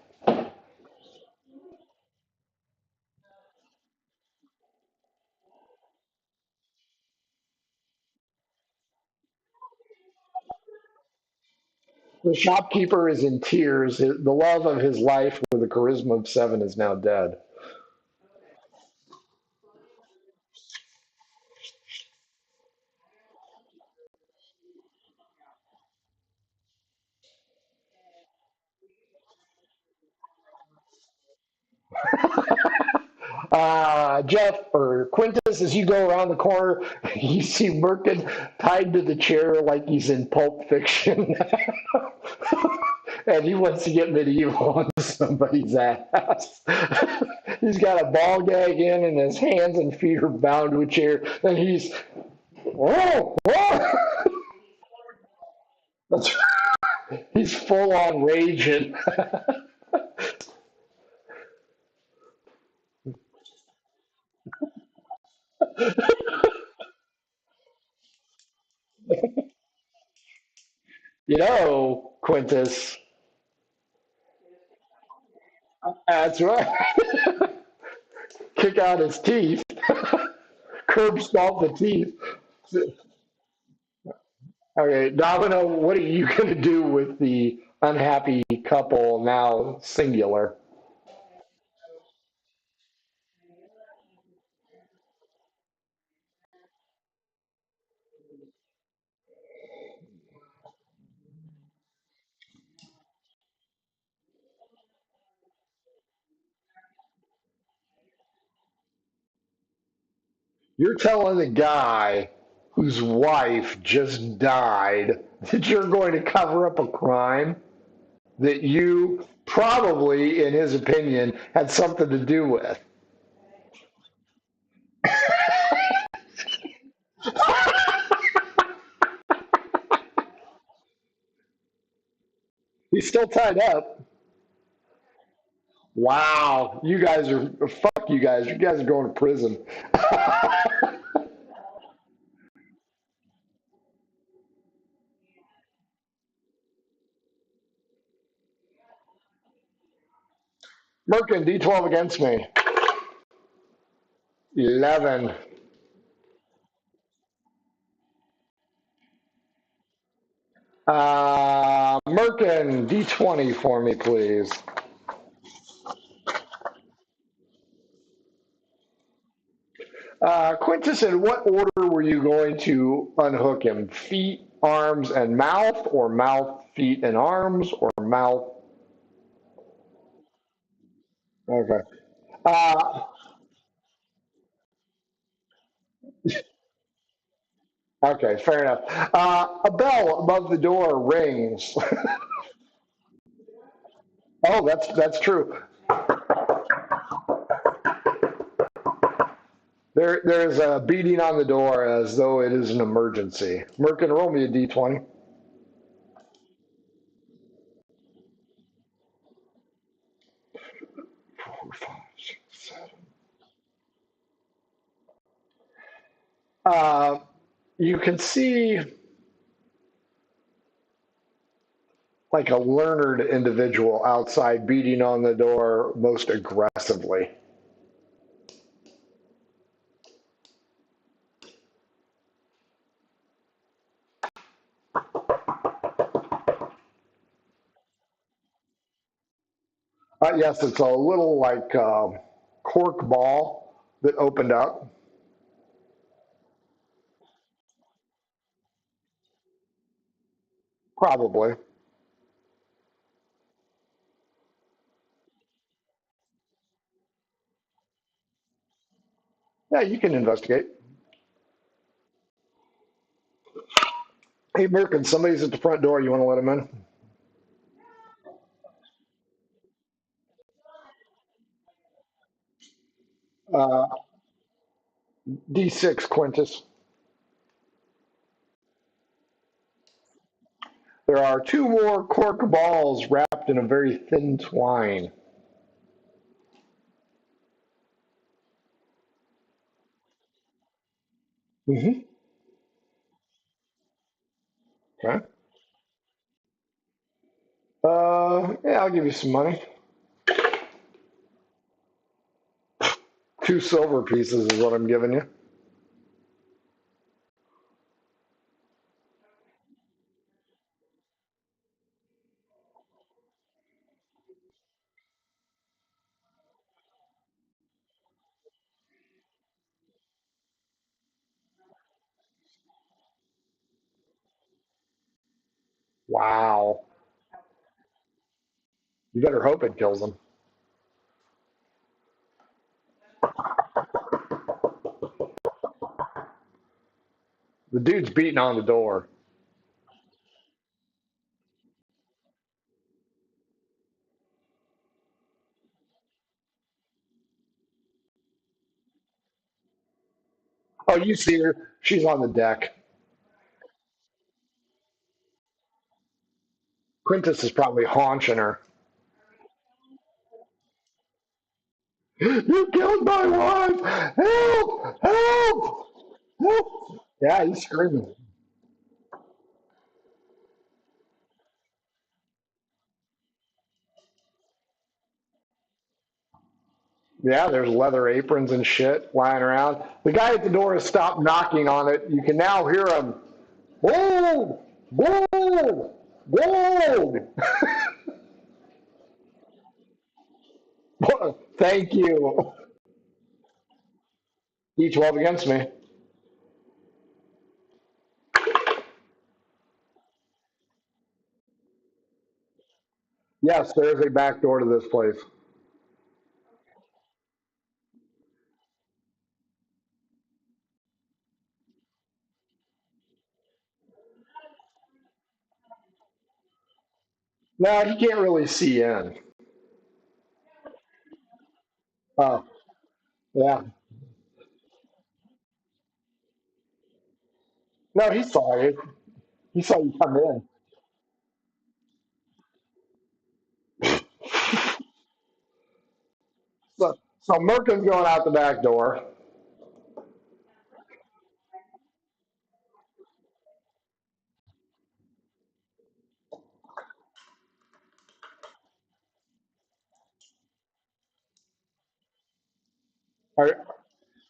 The shopkeeper is in tears. The love of his life with a charisma of 7 is now dead. Jeff or Quintus, as you go around the corner, you see Merkin tied to the chair like he's in Pulp Fiction. And he wants to get medieval on somebody's ass. He's got a ball gag in, and his hands and feet are bound to a chair. And he's, whoa, whoa. That's, he's full on raging. You know, Quintus, that's right. Kick out his teeth, curb stomp the teeth. Okay, Domino, what are you going to do with the unhappy couple now singular? You're telling the guy whose wife just died that you're going to cover up a crime that you probably, in his opinion, had something to do with. He's still tied up. Wow, you guys are, fuck you guys. You guys are going to prison. Merkin, D12 against me. 11. Merkin, D20 for me, please. Quintus, in what order were you going to unhook him? Feet, arms, and mouth, or mouth, feet, and arms, or mouth? Okay. Uh, okay, fair enough. A bell above the door rings. Oh, that's true. There is a beating on the door as though it is an emergency. Merkin, roll me a d20. 4, 5, 6, 7. You can see like a learned individual outside beating on the door most aggressively. Yes, it's a little like cork ball that opened up. Probably. Yeah, you can investigate. Hey, Merkin, somebody's at the front door. You want to let him in? Uh, D6, Quintus. There are two more cork balls wrapped in a very thin twine. Mm-hmm. Okay. Yeah, I'll give you some money. Two silver pieces is what I'm giving you. Wow. You better hope it kills him. The dude's beating on the door. Oh, you see her. She's on the deck. Quintus is probably haunching her. You killed my wife! Help! Help! Help! Yeah, he's screaming. Yeah, there's leather aprons and shit lying around. The guy at the door has stopped knocking on it. You can now hear him. Gold! Gold! Gold! Thank you. D12 against me. Yes, there's a back door to this place. No, you can't really see in. Oh, yeah. No, he saw you. He saw you come in. So Merkin's going out the back door. Are,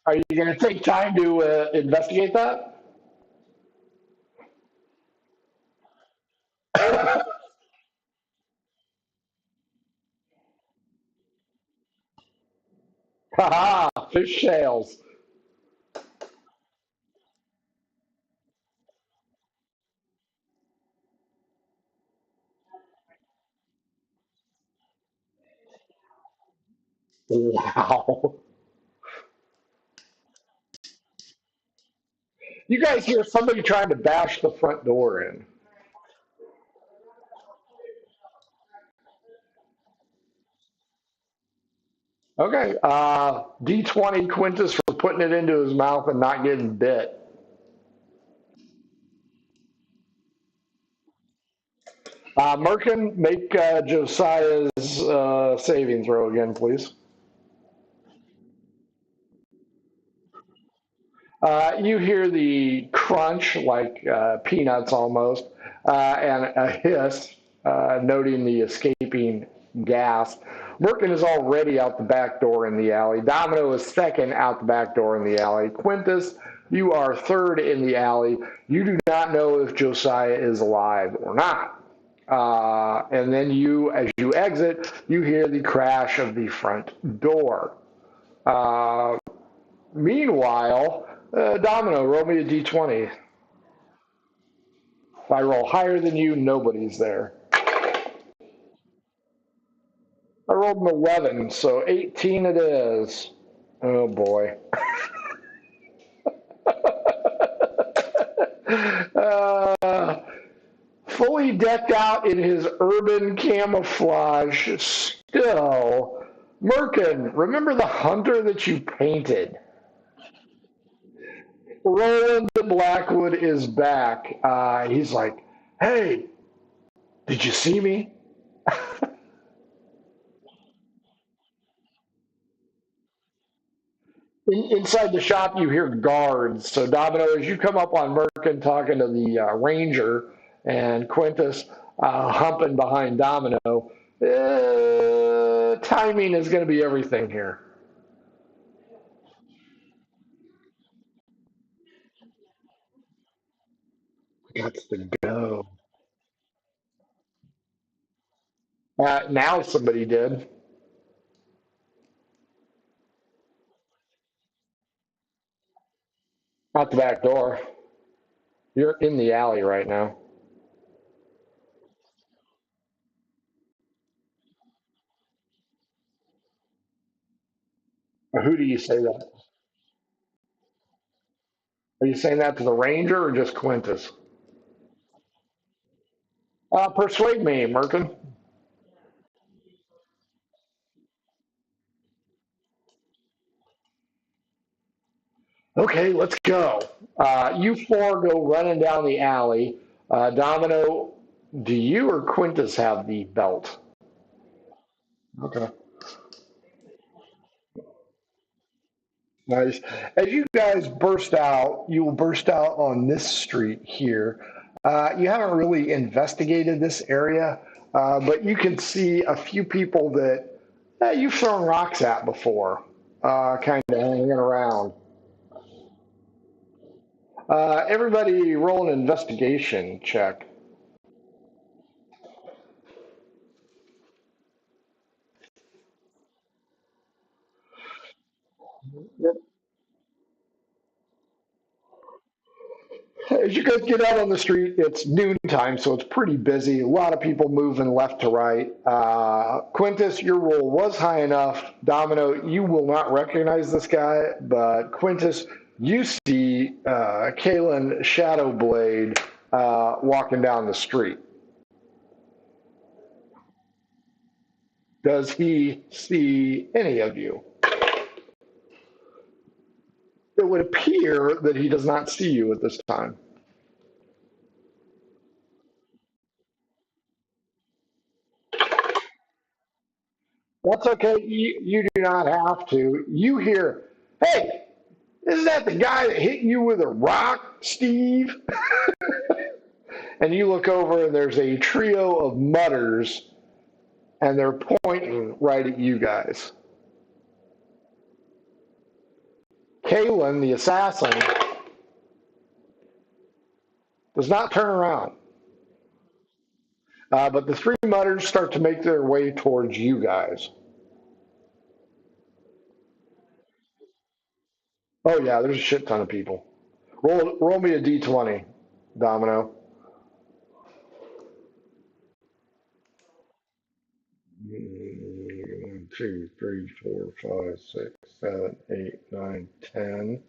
are you going to take time to investigate that? Ha ha! Fish tails. Wow. You guys hear somebody trying to bash the front door in. Okay. D20 Quintus for putting it into his mouth and not getting bit. Merkin, make Josiah's saving throw again, please. You hear the crunch, like peanuts almost, and a hiss, noting the escaping gas. Merkin is already out the back door in the alley. Domino is second out the back door in the alley. Quintus, you are third in the alley. You do not know if Josiah is alive or not. And then you, as you exit, you hear the crash of the front door. Uh, Meanwhile, Domino, roll me a d20. If I roll higher than you, nobody's there. I rolled an 11, so 18 it is. Oh boy. Fully decked out in his urban camouflage still. Merkin, remember the hunter that you painted? Roland Blackwood is back. He's like, hey, did you see me? Inside the shop, you hear guards. So, Domino, as you come up on Merkin talking to the ranger and Quintus humping behind Domino, timing is going to be everything here. Got to go. Now somebody did. Out the back door. You're in the alley right now. Who do you say that? Are you saying that to the ranger or just Quintus? Persuade me, Merkin. Okay, let's go. You four go running down the alley. Domino, do you or Quintus have the belt? Okay. Nice. As you guys burst out, you will burst out on this street here. You haven't really investigated this area, but you can see a few people that you've thrown rocks at before, kind of hanging around. Everybody roll an investigation check. As you guys get out on the street, it's noontime, so it's pretty busy. A lot of people moving left to right. Quintus, your roll was high enough. Domino, you will not recognize this guy, but Quintus, you see Kalen Shadowblade walking down the street. Does he see any of you? It would appear that he does not see you at this time. That's okay. You do not have to. You hear, hey, isn't that the guy that hit you with a rock, Steve? And you look over and there's a trio of mutters and they're pointing right at you guys. Kalen, the assassin, does not turn around. But the three mutters start to make their way towards you guys. Oh, yeah, there's a shit ton of people. Roll me a d20, Domino. 1, 2, 3, 4, 5, 6, 7, 8, 9, 10,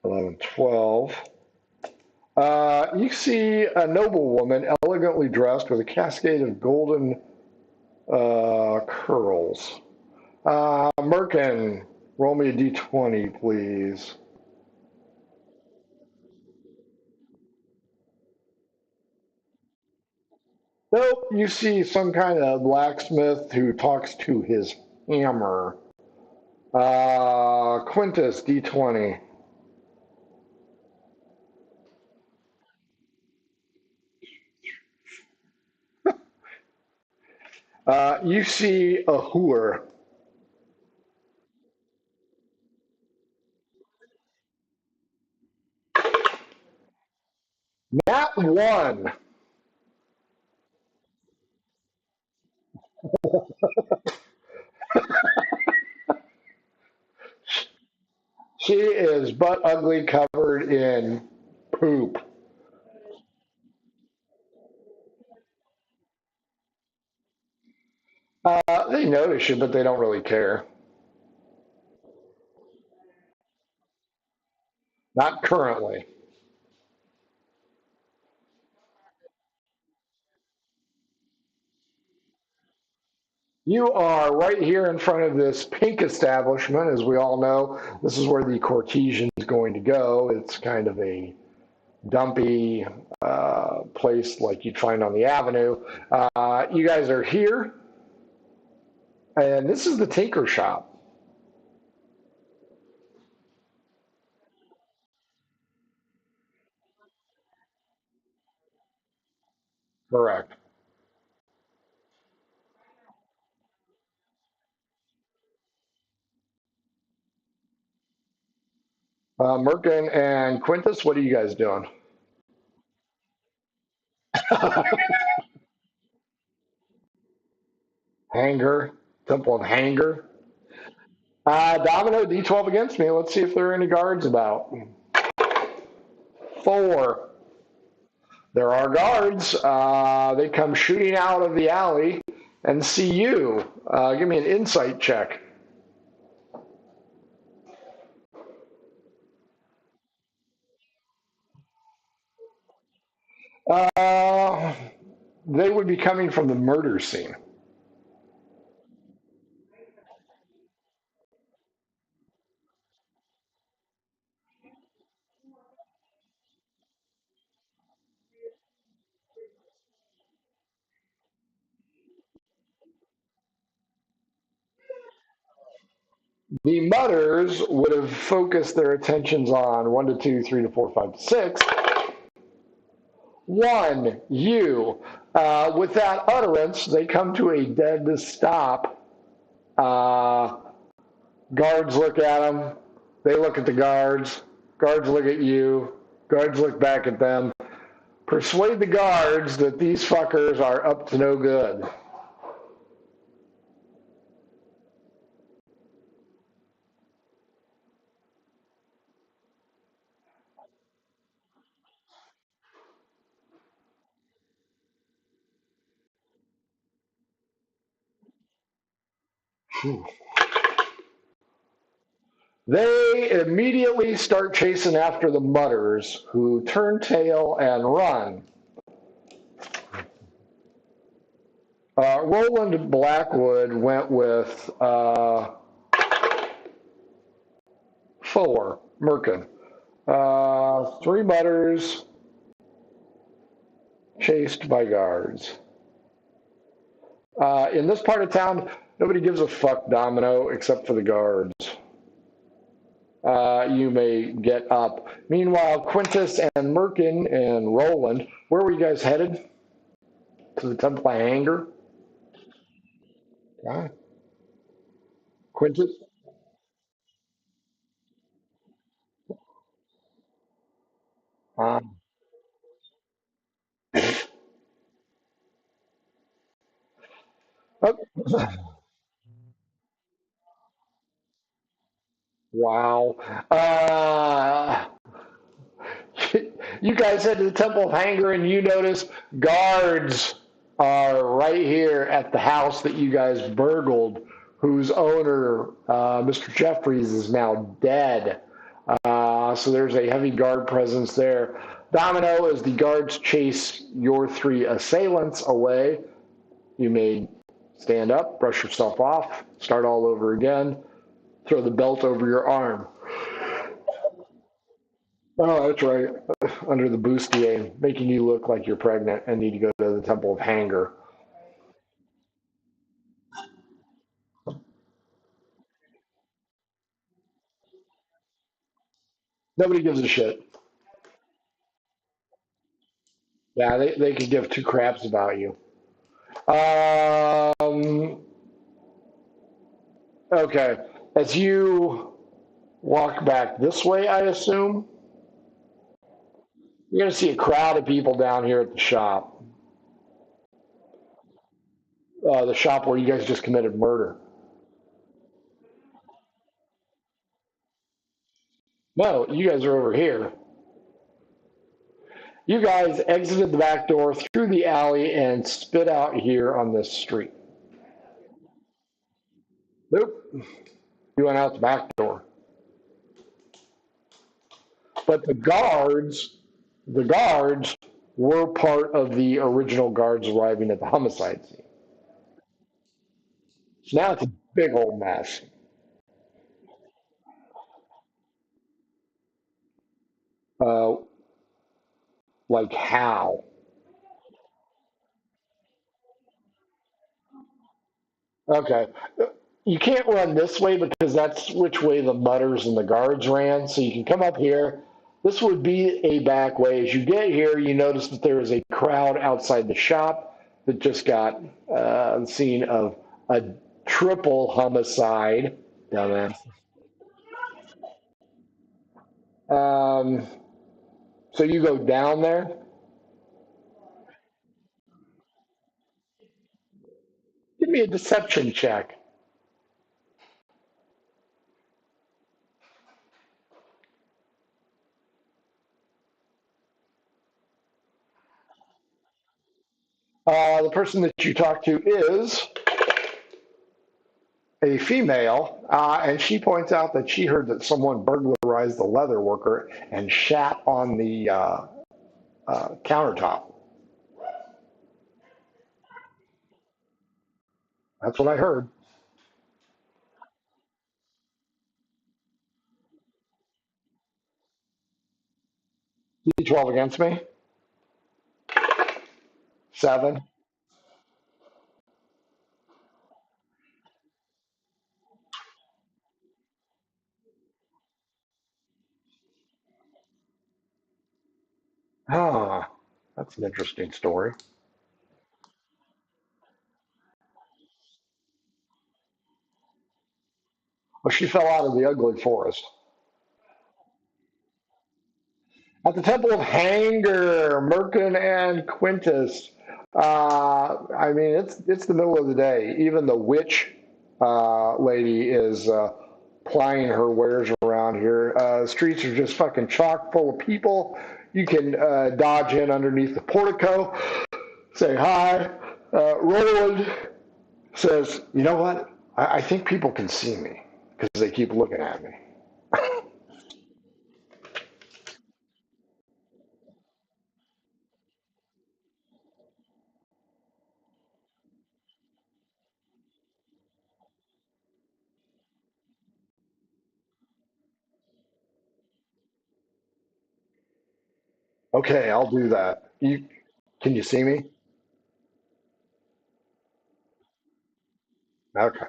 11, 12. You see a noblewoman elegantly dressed with a cascade of golden curls. Merkin, roll me a d20, please. Nope, you see some kind of blacksmith who talks to his hammer. Quintus, d20. You see a whore. Not one. She is butt ugly, covered in poop. They notice you, but they don't really care. Not currently. You are right here in front of this pink establishment. As we all know, this is where the Cortesian is going to go. It's kind of a dumpy place like you'd find on the avenue. You guys are here, and this is the Tinker Shop. Correct. Merkin and Quintus, what are you guys doing? Hanger, Temple of Hanger. Domino, D12 against me. Let's see if there are any guards about. 4. There are guards. They come shooting out of the alley and see you. Give me an insight check. Uh, they would be coming from the murder scene. The mutters would have focused their attentions on 1 to 2, 3 to 4, 5 to 6. 1, you. With that utterance, they come to a dead stop. Uh, Guards look at them. They look at the guards. Guards look at you. Guards look back at them. Persuade the guards that these fuckers are up to no good. They immediately start chasing after the mutters, who turn tail and run. Roland Blackwood went with 4, Merkin. 3 mutters chased by guards. In this part of town, nobody gives a fuck, Domino, except for the guards. You may get up. Meanwhile, Quintus and Merkin and Roland, where were you guys headed? To the Temple of Anger? Okay. Quintus? Um, oh, wow. You guys head to the Temple of Anger and you notice guards are right here at the house that you guys burgled, whose owner, Mr. Jeffries, is now dead. So there's a heavy guard presence there. Domino, as the guards chase your 3 assailants away, you may stand up, brush yourself off, start all over again, throw the belt over your arm. Oh, that's right. Under the bustier, making you look like you're pregnant and need to go to the Temple of Hanger. Nobody gives a shit. Yeah, they could give 2 craps about you. Okay. As you walk back this way, I assume, you're going to see a crowd of people down here at the shop. The shop where you guys just committed murder. No, you guys are over here. You guys exited the back door through the alley and spit out here on this street. Nope. You went out the back door. But the guards were part of the original guards arriving at the homicide scene. So now it's a big old mess. Uh, like how? Okay. You can't run this way because that's which way the mutters and the guards ran. So you can come up here. This would be a back way. As you get here, you notice that there is a crowd outside the shop that just got the scene of a triple homicide. Dumbass. Um, so you go down there. Give me a deception check. The person that you talk to is a female, and she points out that she heard that someone burglarized the leather worker and shat on the countertop. That's what I heard. D12 against me. 7. Ah, that's an interesting story. Well, she fell out of the ugly forest. At the Temple of Hanger, Merkin and Quintus. I mean, it's the middle of the day. Even the witch lady is plying her wares around here. Streets are just fucking chock full of people. You can dodge in underneath the portico, say hi. Roland says, "You know what? I think people can see me because they keep looking at me." Okay, I'll do that. You can you see me? Okay.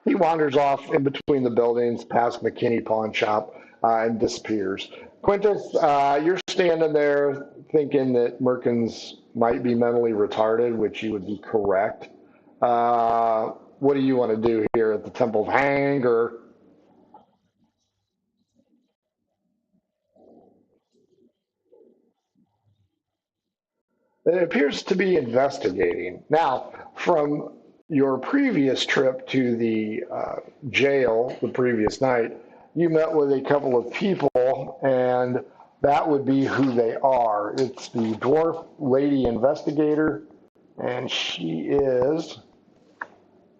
He wanders off in between the buildings, past McKinney Pawn Shop, and disappears. Quintus, you're standing there thinking that Merkins might be mentally retarded, which you would be correct. What do you want to do here at the Temple of Hang? Or it appears to be investigating. Now, from your previous trip to the jail the previous night, you met with a couple of people, and that would be who they are. It's the dwarf lady investigator, and she is,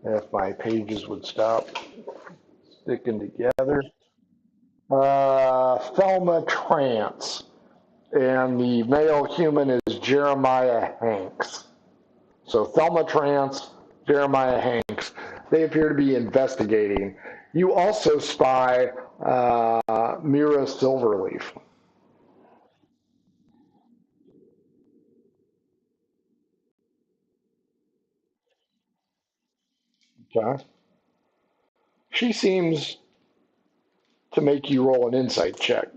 if my pages would stop sticking together, Thelma Trance, and the male human is Jeremiah Hanks. So Thelma Trance, Jeremiah Hanks, they appear to be investigating. You also spy Mira Silverleaf. Okay. She seems to make you roll an insight check.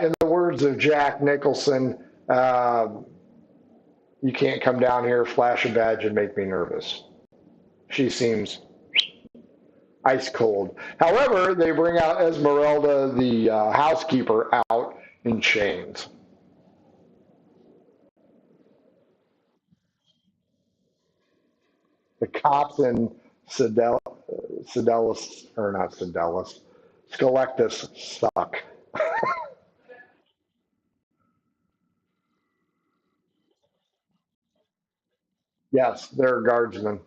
In the words of Jack Nicholson, you can't come down here, flash a badge, and make me nervous. She seems ice cold. However, they bring out Esmeralda, the housekeeper, out in chains. The cops in Sedelis, or not Sedelis, Scalectus suck. Yes, they're guardsmen.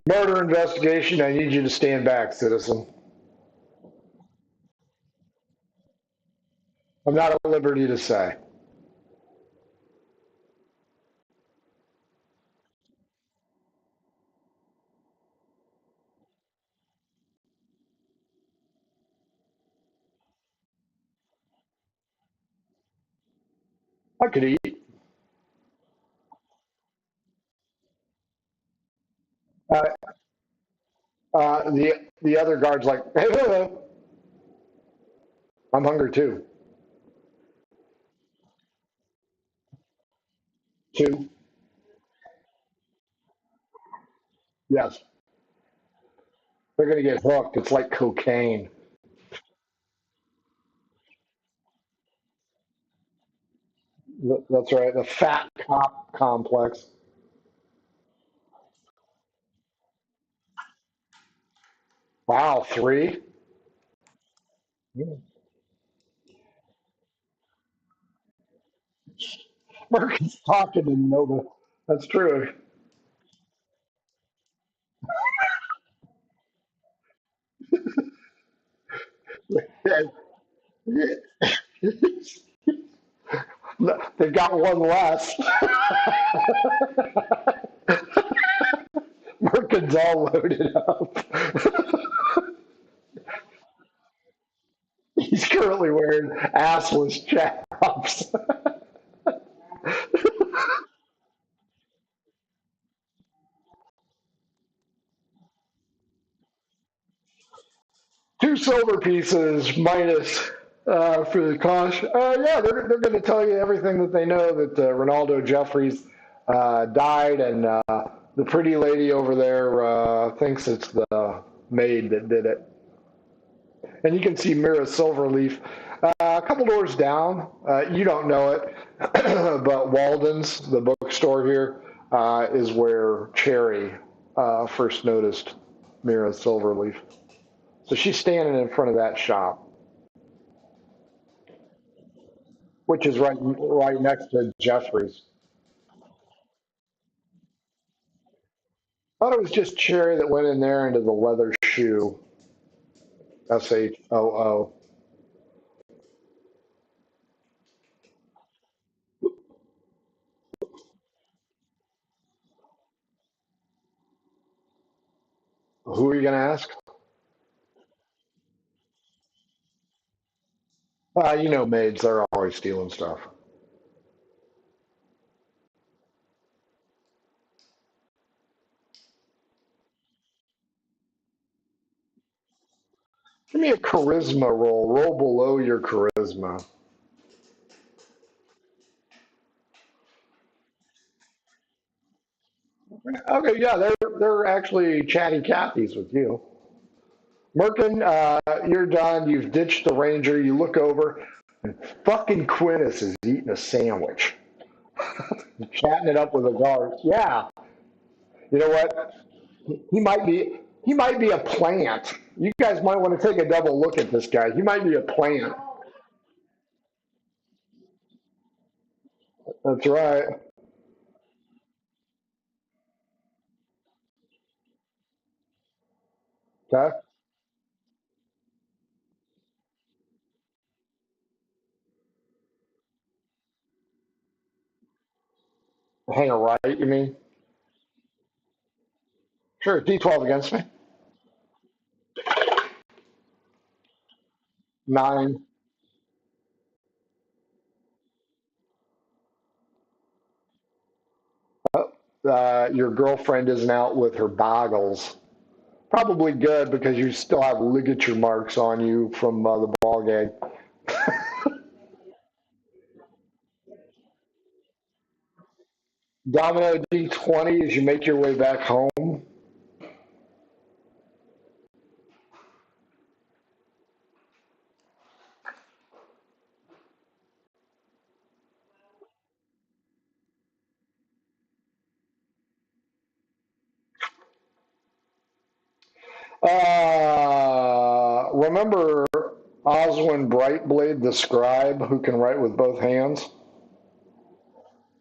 Murder investigation. I need you to stand back, citizen. I'm not at liberty to say. I could eat. Uh, the other guard's like, hey, hello. I'm hungry too. Two. Yes. They're gonna get hooked. It's like cocaine. That's right. The fat cop complex. Wow, three. Merkin's talking to Nova. That's true. They've got one less. Merkin's all loaded up. He's currently wearing assless chaps. Two silver pieces minus for the cost. Yeah, they're going to tell you everything that they know that Ronaldo Jeffries died, and the pretty lady over there thinks it's the maid that did it. And you can see Mira Silverleaf a couple doors down. You don't know it, but Walden's, the bookstore here, is where Cherry first noticed Mira Silverleaf. So she's standing in front of that shop, which is right next to Jeffrey's. I thought it was just Cherry that went in there into the leather shoe. SHOO. Who are you going to ask? You know, maids, they're always stealing stuff. Give me a charisma roll. Roll below your charisma. Okay, yeah, they're actually chatty Cathy's with you. Merkin, you're done. You've ditched the ranger. You look over, and fucking Quintus is eating a sandwich, chatting it up with a guard. Yeah, you know what? He might be. He might be a plant. You guys might want to take a double look at this guy. He might be a plant. That's right. Okay. Hang a right, you mean? Sure. D12 against me. 9. Your girlfriend isn't out with her boggles. Probably good because you still have ligature marks on you from the ball game. Domino D20 as you make your way back home. Remember Oswin Brightblade, the scribe who can write with both hands?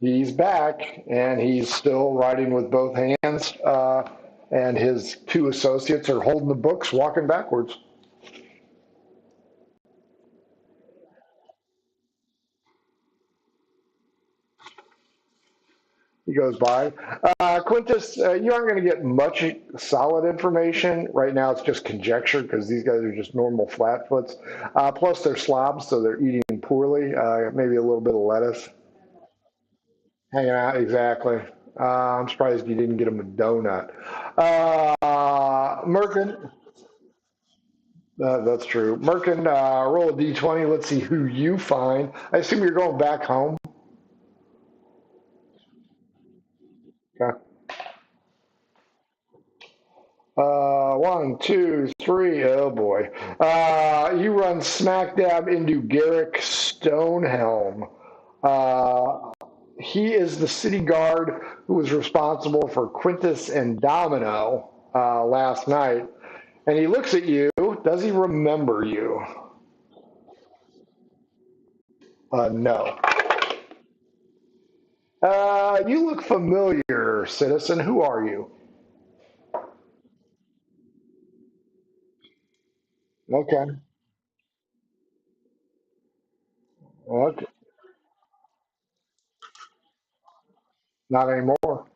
He's back and he's still writing with both hands. and his two associates are holding the books, walking backwards. He goes by. Quintus, you aren't going to get much solid information. Right now, it's just conjecture because these guys are just normal flatfoots. Plus, they're slobs, so they're eating poorly. Maybe a little bit of lettuce. Hanging out, exactly. I'm surprised you didn't get them a donut. Merkin, that's true. Merkin, roll a d20. Let's see who you find. I assume you're going back home. Okay. One, two, three. Oh boy. You run smack dab into Garrick Stonehelm. He is the city guard who was responsible for Quintus and Domino last night. And he looks at you. Does he remember you? No. You look familiar, citizen. Who are you? Okay. Okay. Not anymore.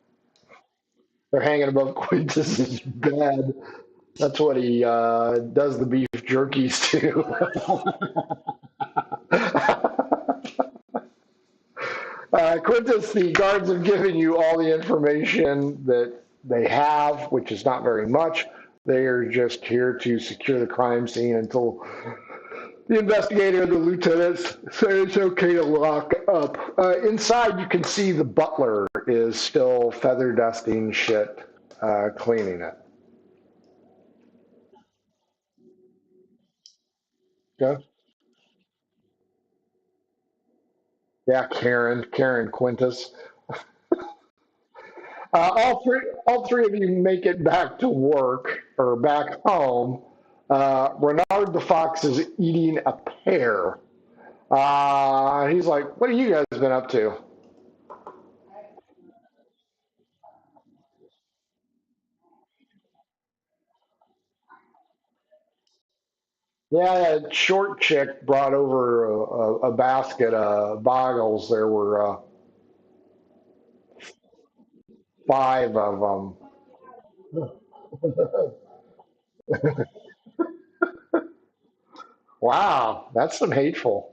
They're hanging above Quintus's bed. That's what he does the beef jerkies to. Quintus, the guards have given you all the information that they have, which is not very much. They are just here to secure the crime scene until the investigator and the lieutenants say it's okay to lock up. Inside, you can see the butler is still feather dusting shit, cleaning it. Okay. Yeah, Karen Quintus. All three of you make it back to work or back home. Renard the fox is eating a pear. He's like, "What have you guys been up to?" Yeah, that short chick brought over a basket of boggles. There were five of them. Wow, that's some hateful.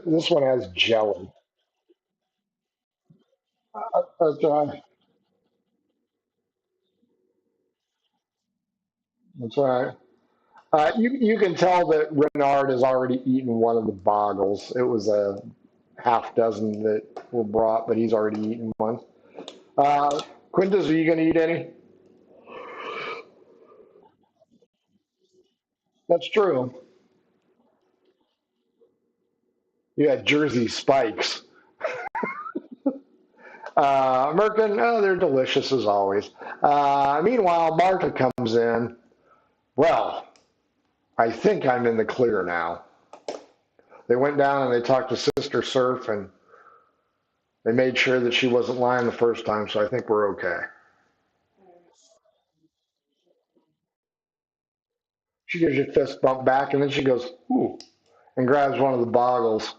This one has jelly. That's right. That's right. You can tell that Renard has already eaten one of the boggles. It was a half dozen that were brought, but he's already eaten one. Uh, Quintus, are you going to eat any? That's true. You had Jersey spikes. Merkin, oh, they're delicious as always. Meanwhile, Martha comes in. Well, I think I'm in the clear now. They went down and they talked to Sister Surf, and they made sure that she wasn't lying the first time, so I think we're okay. She gives you a fist bump back, and then she goes, ooh, and grabs one of the boggles.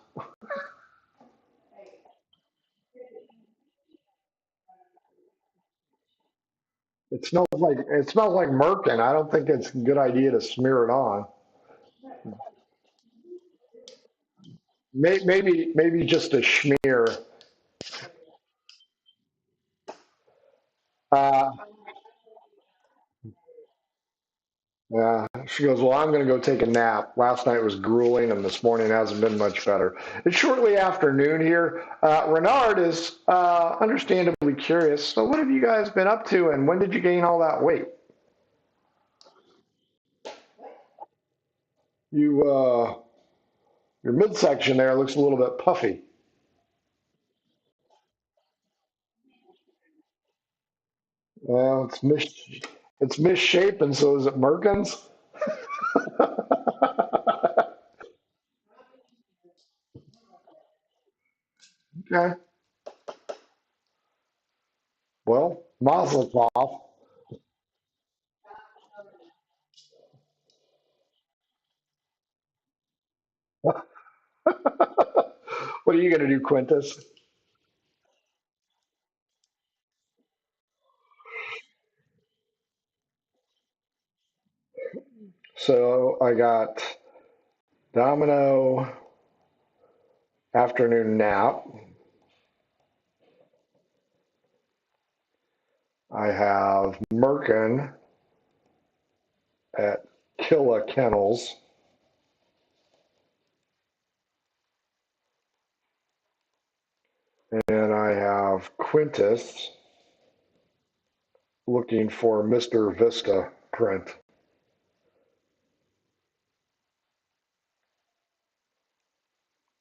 It smells like merkin. I don't think it's a good idea to smear it on. Maybe just a schmear. Uh, yeah. She goes, well, I'm going to go take a nap. Last night was grueling, and this morning hasn't been much better. It's shortly afternoon here. Renard is understandably curious. So, what have you guys been up to, and when did you gain all that weight? You, your midsection there looks a little bit puffy. Well, It's misshapen, so is it Merkins? Okay. Well, Mazel Tov. What are you going to do, Quintus? So I got Domino afternoon nap. I have Merkin at Killa Kennels. And I have Quintus looking for Mr. Vista print.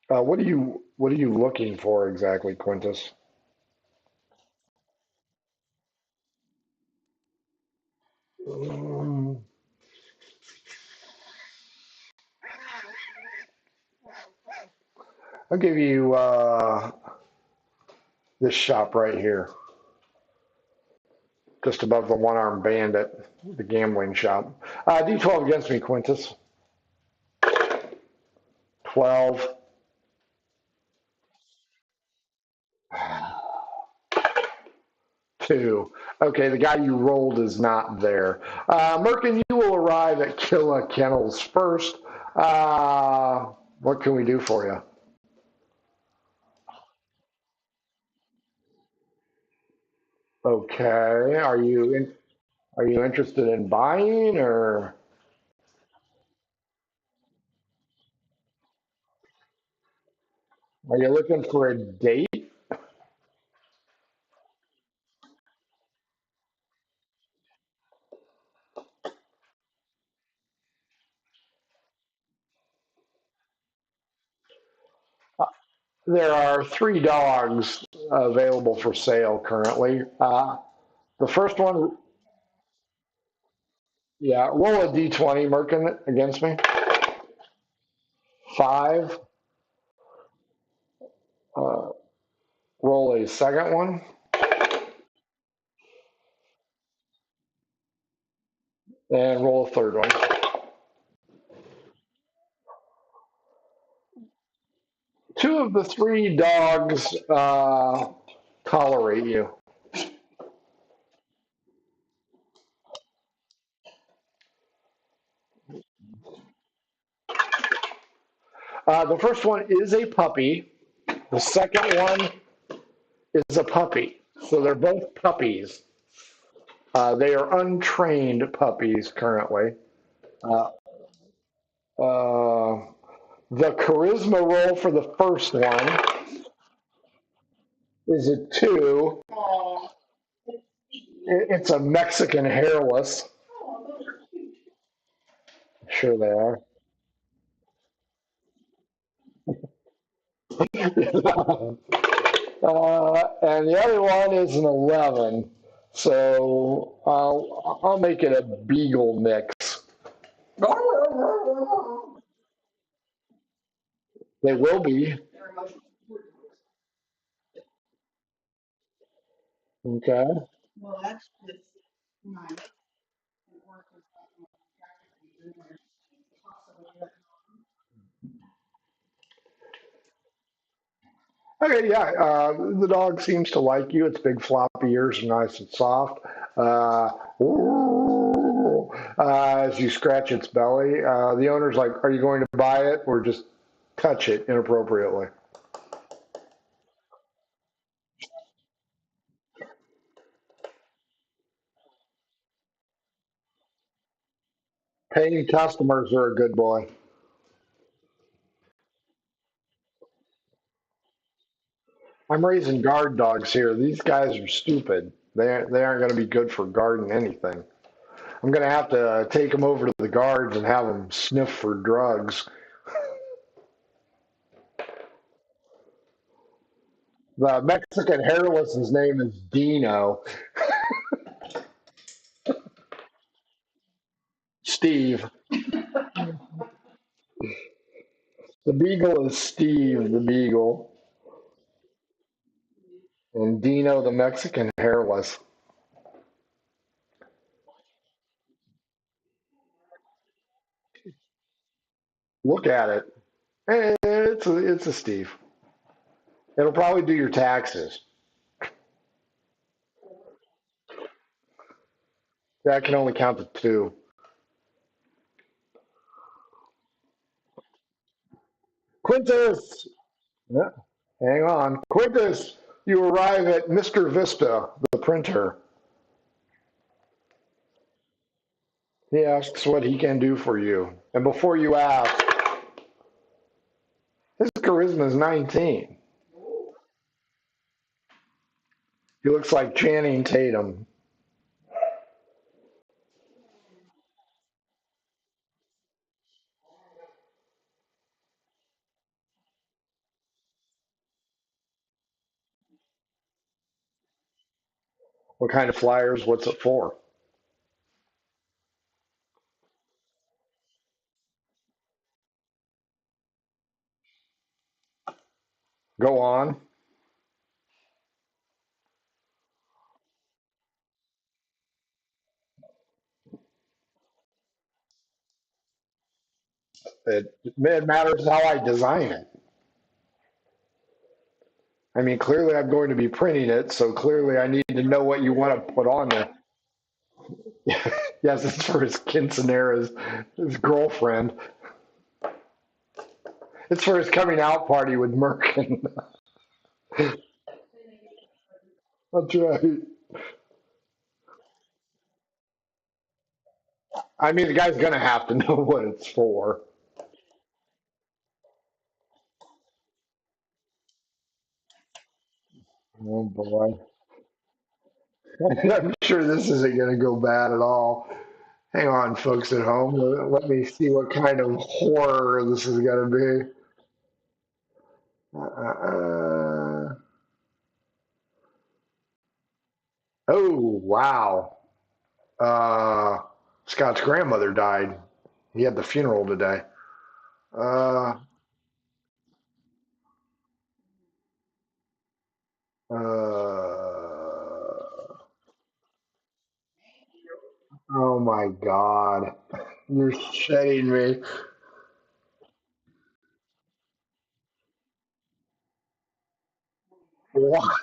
What are you looking for exactly, Quintus? Um, I'll give you this shop right here, just above the one-armed bandit, the gambling shop. D12 against me, Quintus. 12. 2. Okay, the guy you rolled is not there. Merkin, you will arrive at Killa Kennels first. What can we do for you? Okay, are you interested in buying, or are you looking for a date? There are 3 dogs available for sale currently. The first one, yeah, roll a d20, Merkin, against me. 5. Uh, roll a second one, and roll a third one. 2 of the 3 dogs tolerate you. The first one is a puppy. The second one is a puppy. So they're both puppies. They are untrained puppies currently. Uh, uh, the charisma roll for the first one is a 2. It's a Mexican hairless. Sure they are. And the other one is an 11. So I'll make it a beagle mix. They will be. Okay. Okay, yeah. The dog seems to like you. Its big floppy ears are nice and soft. Uh, as you scratch its belly, the owner's like, "Are you going to buy it or just touch it inappropriately?" Paying customers are a good boy. I'm raising guard dogs here. These guys are stupid. They aren't going to be good for guarding anything. I'm going to have to take them over to the guards and have them sniff for drugs. The Mexican hairless's name is Dino. Steve. The Beagle is Steve the Beagle. And Dino the Mexican hairless. Look at it. It's a Steve. It'll probably do your taxes. That can only count to two. Quintus! Yeah, hang on. Quintus, you arrive at Mr. Vista, the printer. He asks what he can do for you. And before you ask, his charisma is 19. He looks like Channing Tatum. What kind of flyers? What's it for? Go on. It matters how I design it. I mean, clearly I'm going to be printing it, so clearly I need to know what you want to put on there. Yes, it's for his quinceanera's his girlfriend. It's for his coming out party with Merkin. That's right. I mean, the guy's going to have to know what it's for. Oh, boy. I'm sure this isn't going to go bad at all. Hang on, folks at home. Let me see what kind of horror this is going to be. Oh, wow. Uh, Scott's grandmother died. He had the funeral today. Uh, uh, oh my God. You're shitting me. What?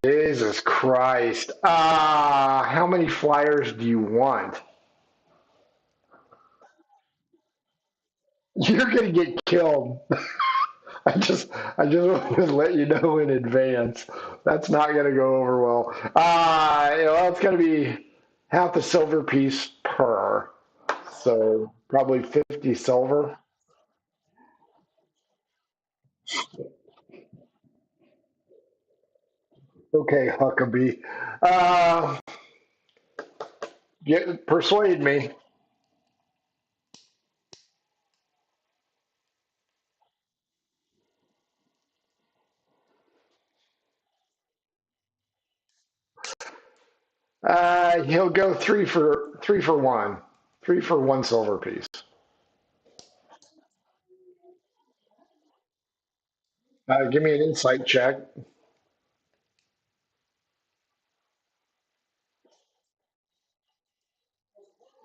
Jesus Christ. How many flyers do you want? You're gonna get killed. I just want to let you know in advance. That's not gonna go over well. It's gonna be half a silver piece per. So probably 50 silver. Okay, Huckabee. Uh, persuade me. He'll go three for one. 3 for 1 silver piece. Give me an insight check.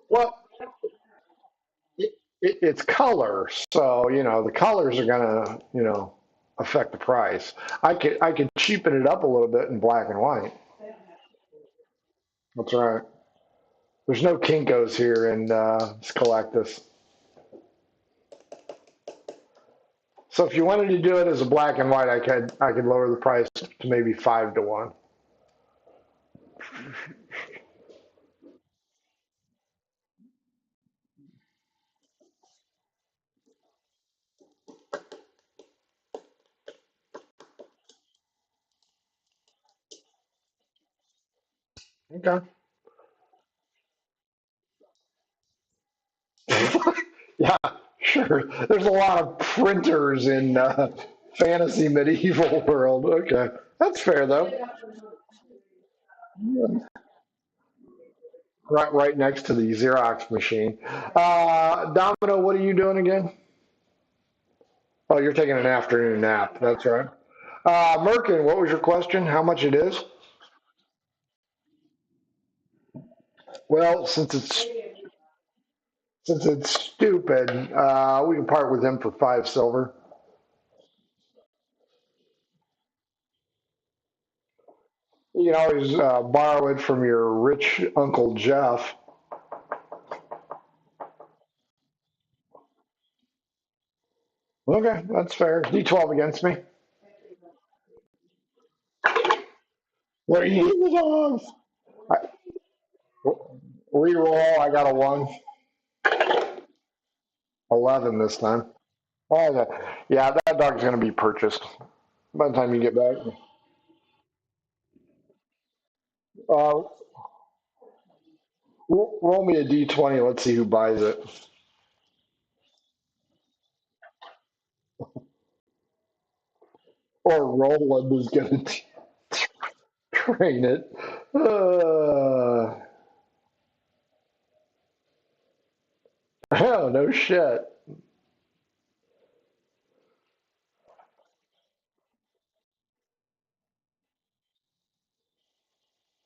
Well, it's color, so the colors are gonna affect the price. I could cheapen it up a little bit in black and white. That's right. There's no Kinkos here in Scholectus. So if you wanted to do it as a black and white, I could lower the price to maybe 5 to 1. Okay. Yeah, sure. There's a lot of printers in fantasy medieval world. Okay, that's fair though. right next to the Xerox machine. Domino, what are you doing again? Oh, you're taking an afternoon nap. That's right. Merkin, what was your question? How much it is? Well, since it's stupid, we can part with him for 5 silver. You can always borrow it from your rich Uncle Jeff. Okay, that's fair. D12 against me. What are you eating the dogs? I, reroll. I got a 1. 11 this time. Oh, yeah, that dog's going to be purchased by the time you get back. Uh, roll me a d20. Let's see who buys it. Or Roland is going to train it. Oh, no shit.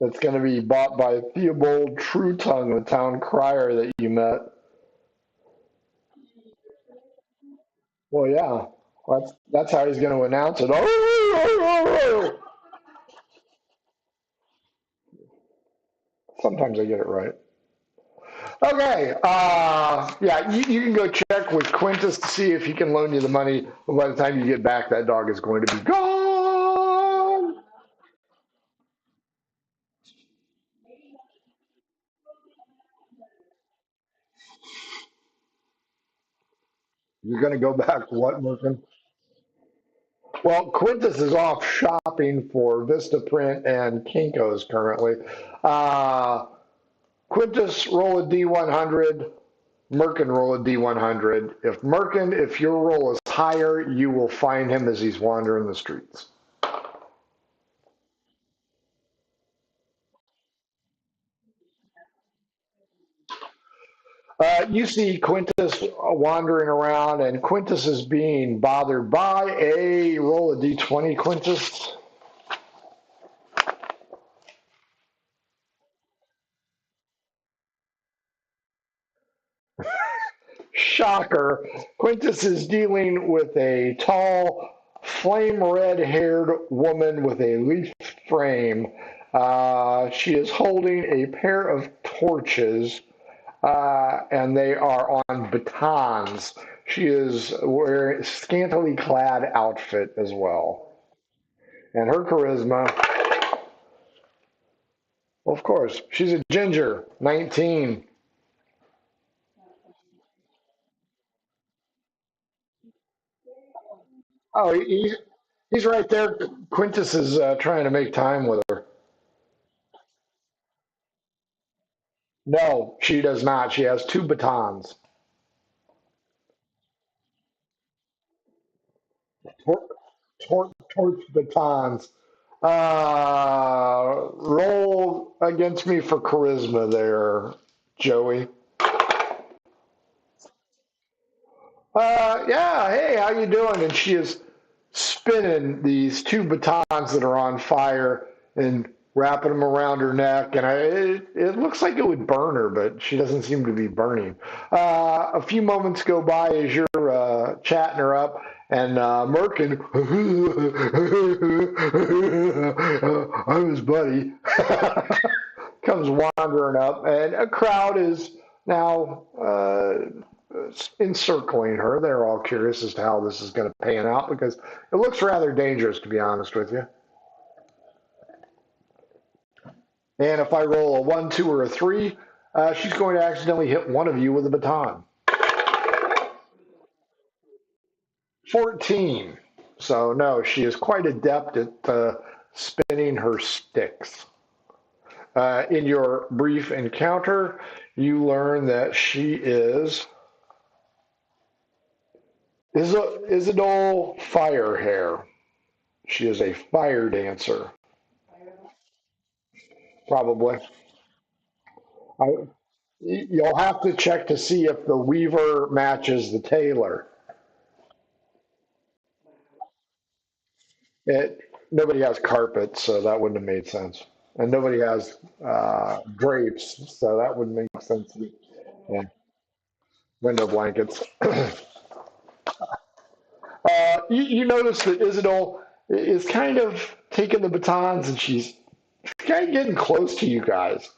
That's going to be bought by Theobald Truetongue, the town crier that you met. Well, yeah. That's how he's going to announce it. Sometimes I get it right. Okay. Yeah, you can go check with Quintus to see if he can loan you the money. But by the time you get back, that dog is going to be gone. You're going to go back what, Merkin? Well, Quintus is off shopping for Vistaprint and Kinko's currently. Uh, Quintus, roll a D100. Merkin, roll a D100. If your roll is higher, you will find him as he's wandering the streets. You see Quintus wandering around, and Quintus is being bothered by a roll of D20, Quintus. Shocker. Quintus is dealing with a tall, flame red haired woman with a leaf frame. She is holding a pair of torches, and they are on batons. She is wearing a scantily clad outfit as well. And her charisma, of course, she's a ginger, 19. Oh, he's right there. Quintus is trying to make time with her. No, she does not. She has 2 batons. Tor- torch batons. Roll against me for charisma there, Joey. Yeah, hey, how you doing? And she is spinning these 2 batons that are on fire and wrapping them around her neck. And it looks like it would burn her, but she doesn't seem to be burning. A few moments go by as you're chatting her up, and Merkin, I'm his buddy, comes wandering up, and a crowd is now encircling her. They're all curious as to how this is going to pan out because it looks rather dangerous, to be honest with you. And if I roll a 1, 2, or a 3, she's going to accidentally hit one of you with a baton. 14. So, no, she is quite adept at spinning her sticks. In your brief encounter, you learn that she is Isidole Firehair. She is a fire dancer, probably. I, you'll have to check to see if the weaver matches the tailor. It nobody has carpet, so that wouldn't have made sense, and nobody has drapes, so that would make sense. Yeah, window blankets. You notice that Isidore is kind of taking the batons, and she's kind of getting close to you guys.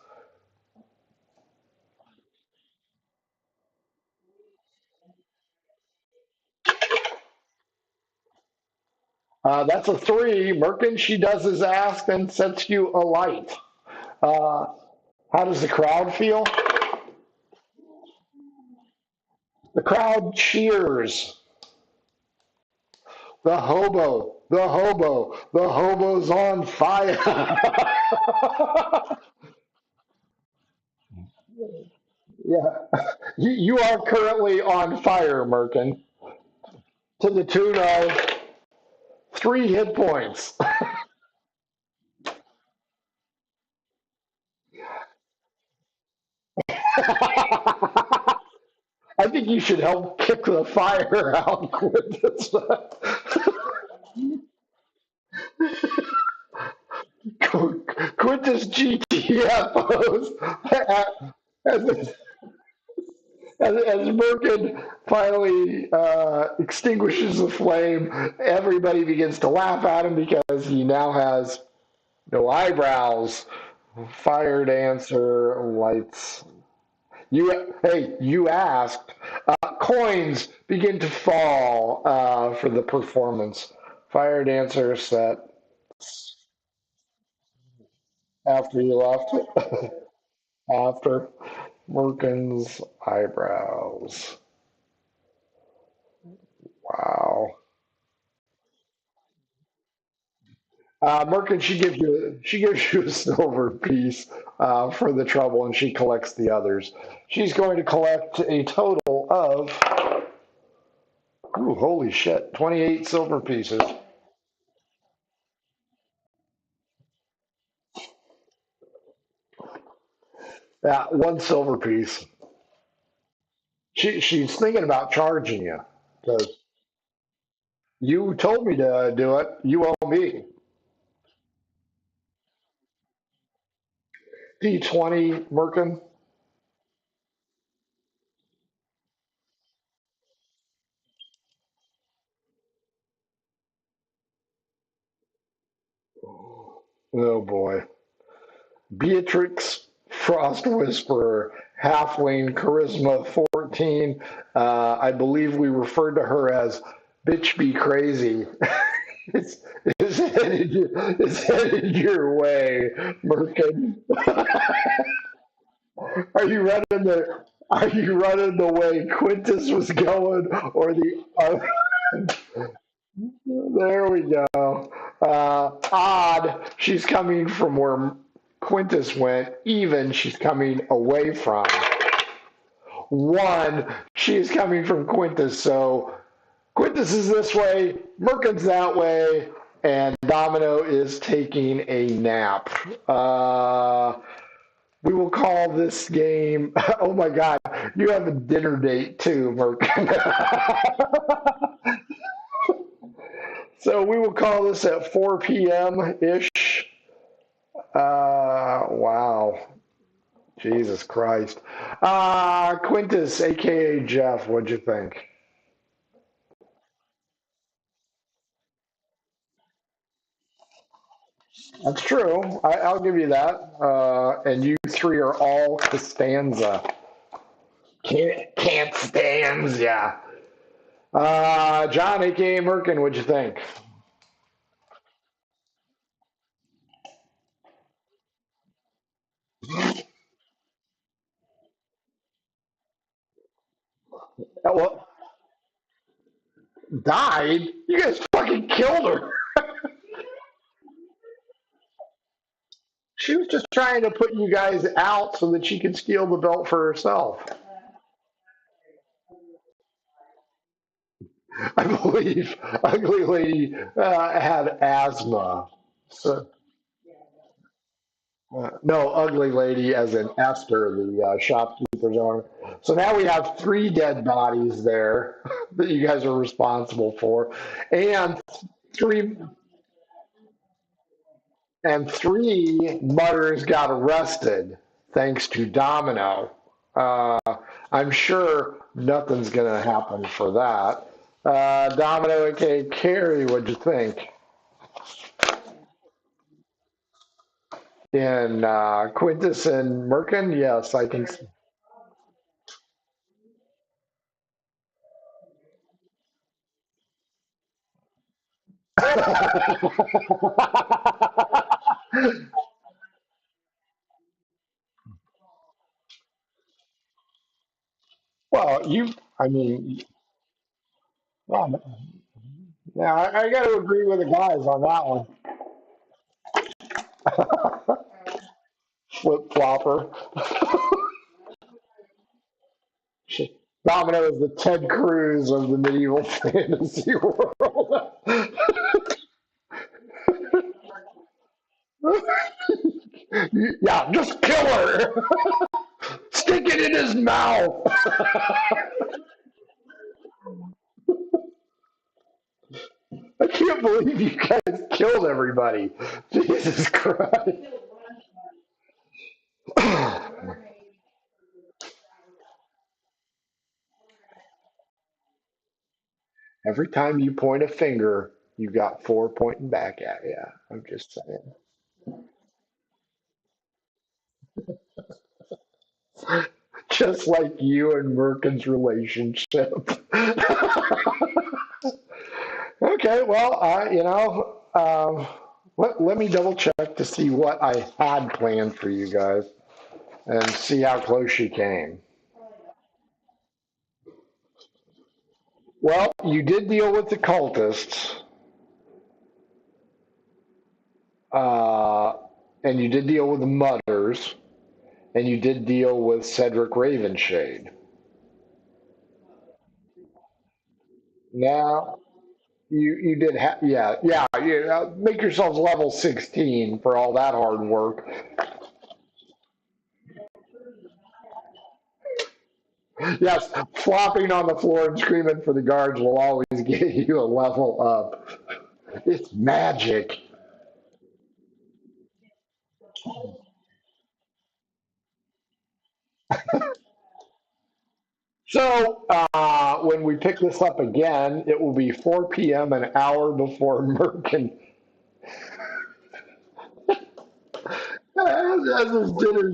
That's a three. Merkin, she does as asked and sets you alight. Uh, how does the crowd feel? The crowd cheers. The hobo's on fire. Yeah, you are currently on fire, Merkin, to the tune of 3 hit points. I think you should help kick the fire out, Quintus. Quintus GTFOs as, as Merkin finally extinguishes the flame, everybody begins to laugh at him because he now has no eyebrows. Fire dancer lights. You asked. Coins begin to fall for the performance. Fire dancer set after you left. After Merkin's eyebrows. Wow. Merkin, she gives you a silver piece for the trouble, and she collects the others. She's going to collect a total of, ooh, holy shit, 28 silver pieces. Yeah, one silver piece. She's thinking about charging you because you told me to do it. You owe me. D20, Merkin. Oh boy. Beatrix Frost Whisperer, Halfling, Charisma 14. I believe we referred to her as Bitch Be Crazy. it's, it's headed your way, Merkin. Are you running the way Quintus was going, or the there we go. Odd, she's coming from where Quintus went. Even, she's coming away from. One, she is coming from Quintus. So Quintus is this way, Merkin's that way, and Domino is taking a nap. We will call this game. Oh my God, you have a dinner date too, Merkin. So we will call this at 4 p.m. ish. Wow. Jesus Christ. Quintus, aka Jeff, what'd you think? That's true. I'll give you that. And you three are all Costanza. Can't stands, yeah. John, aka Merkin, what'd you think? Well, died? You guys fucking killed her. She was just trying to put you guys out so that she could steal the belt for herself. I believe Ugly Lady had asthma. So No, ugly lady, as in Esther, the shopkeeper's owner. So now we have three dead bodies there that you guys are responsible for, and three three mutters got arrested thanks to Domino. Uh, I'm sure nothing's going to happen for that. Domino, aka Carrie, what'd you think? In Quintus and Merkin, yes, I can. Well, I mean, well, yeah, I got to agree with the guys on that one. Flip flopper. Domino is the Ted Cruz of the medieval fantasy world. Yeah, just kill her. Stick it in his mouth. I can't believe you guys killed everybody. Jesus Christ. Every time you point a finger, you got four pointing back at you. I'm just saying. Just like you and Merkin's relationship. Okay, well, let me double check to see what I had planned for you guys and see how close you came. Well, you did deal with the cultists, uh, and you did deal with the mutters, and you did deal with Cedric Ravenshade. Now, you did make yourselves level 16 for all that hard work. Yes, flopping on the floor and screaming for the guards will always get you a level up. It's magic. So when we pick this up again, it will be 4 p.m. an hour before Merkin has his dinner.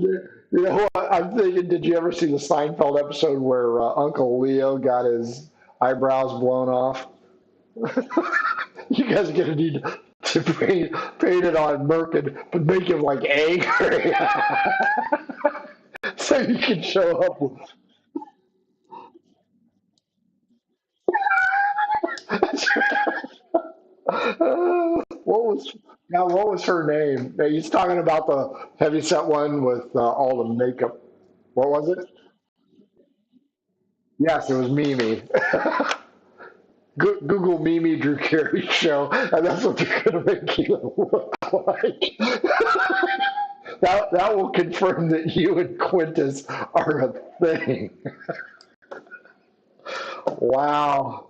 You know what? I'm thinking, did you ever see the Seinfeld episode where Uncle Leo got his eyebrows blown off? You guys are gonna need to paint it on Merkin, but make him like angry, so you can show up. What was her name? He's talking about the heavyset one with all the makeup. What was it? Yes, it was Mimi. Google Mimi Drew Carey show, and that's what they're going to make you look like. That will confirm that you and Quintus are a thing. Wow.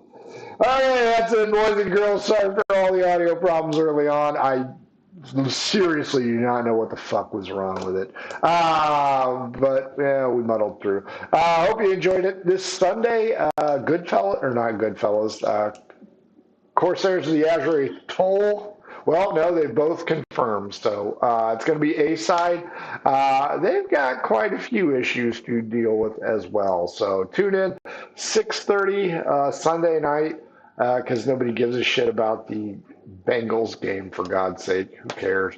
Okay, that's it, boys and girls. Sorry for all the audio problems early on. I seriously do not know what the fuck was wrong with it. But yeah, we muddled through. I hope you enjoyed it. This Sunday, Goodfellas, or not Goodfellas, Corsairs of the Azure Toll. Well, no, they both confirmed. So it's going to be A-side. They've got quite a few issues to deal with as well. So tune in 6:30 Sunday night because nobody gives a shit about the Bengals game, for God's sake. Who cares?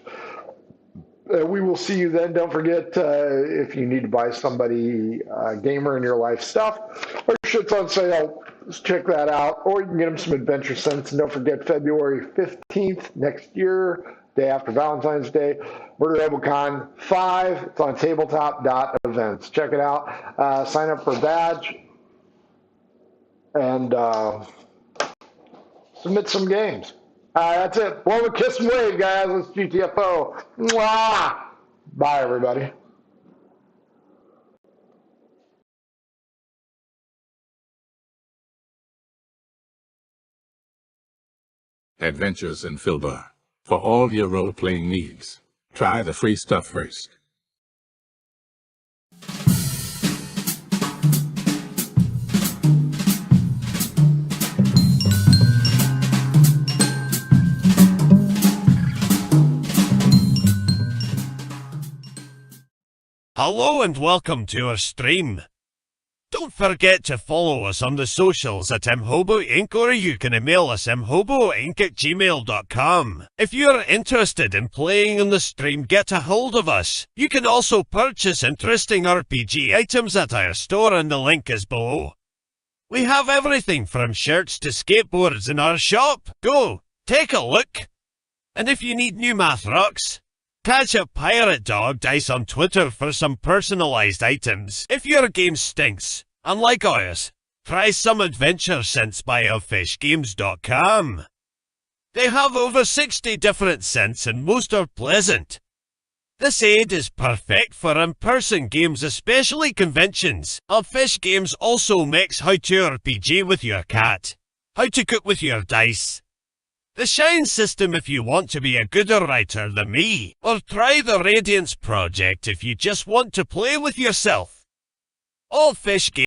We will see you then. Don't forget, if you need to buy somebody gamer in your life stuff, or shit's on sale, just check that out. Or you can get them some Adventure Sense. And don't forget, February 15th next year, day after Valentine's Day, Murder Robocon 5. It's on tabletop.events. Check it out. Sign up for a badge and submit some games. That's it. Blow a kiss and wave, guys. It's GTFO. Mwah! Bye, everybody. Adventures in Filbar. For all your role-playing needs, try the free stuff first. Hello and welcome to our stream. Don't forget to follow us on the socials at mhobo Inc. or you can email us mhoboinc@gmail.com. If you're interested in playing on the stream, get a hold of us. You can also purchase interesting RPG items at our store and the link is below. We have everything from shirts to skateboards in our shop. Go, take a look. And if you need new math rocks, catch a Pirate Dog Dice on Twitter for some personalized items. If your game stinks, unlike ours, try some adventure scents by elfishgames.com. They have over 60 different scents and most are pleasant. This aid is perfect for in-person games, especially conventions. Elfish Games also makes how to RPG with your cat, how to cook with your dice, the Shine system if you want to be a gooder writer than me, or try the Radiance project if you just want to play with yourself. All Fish Games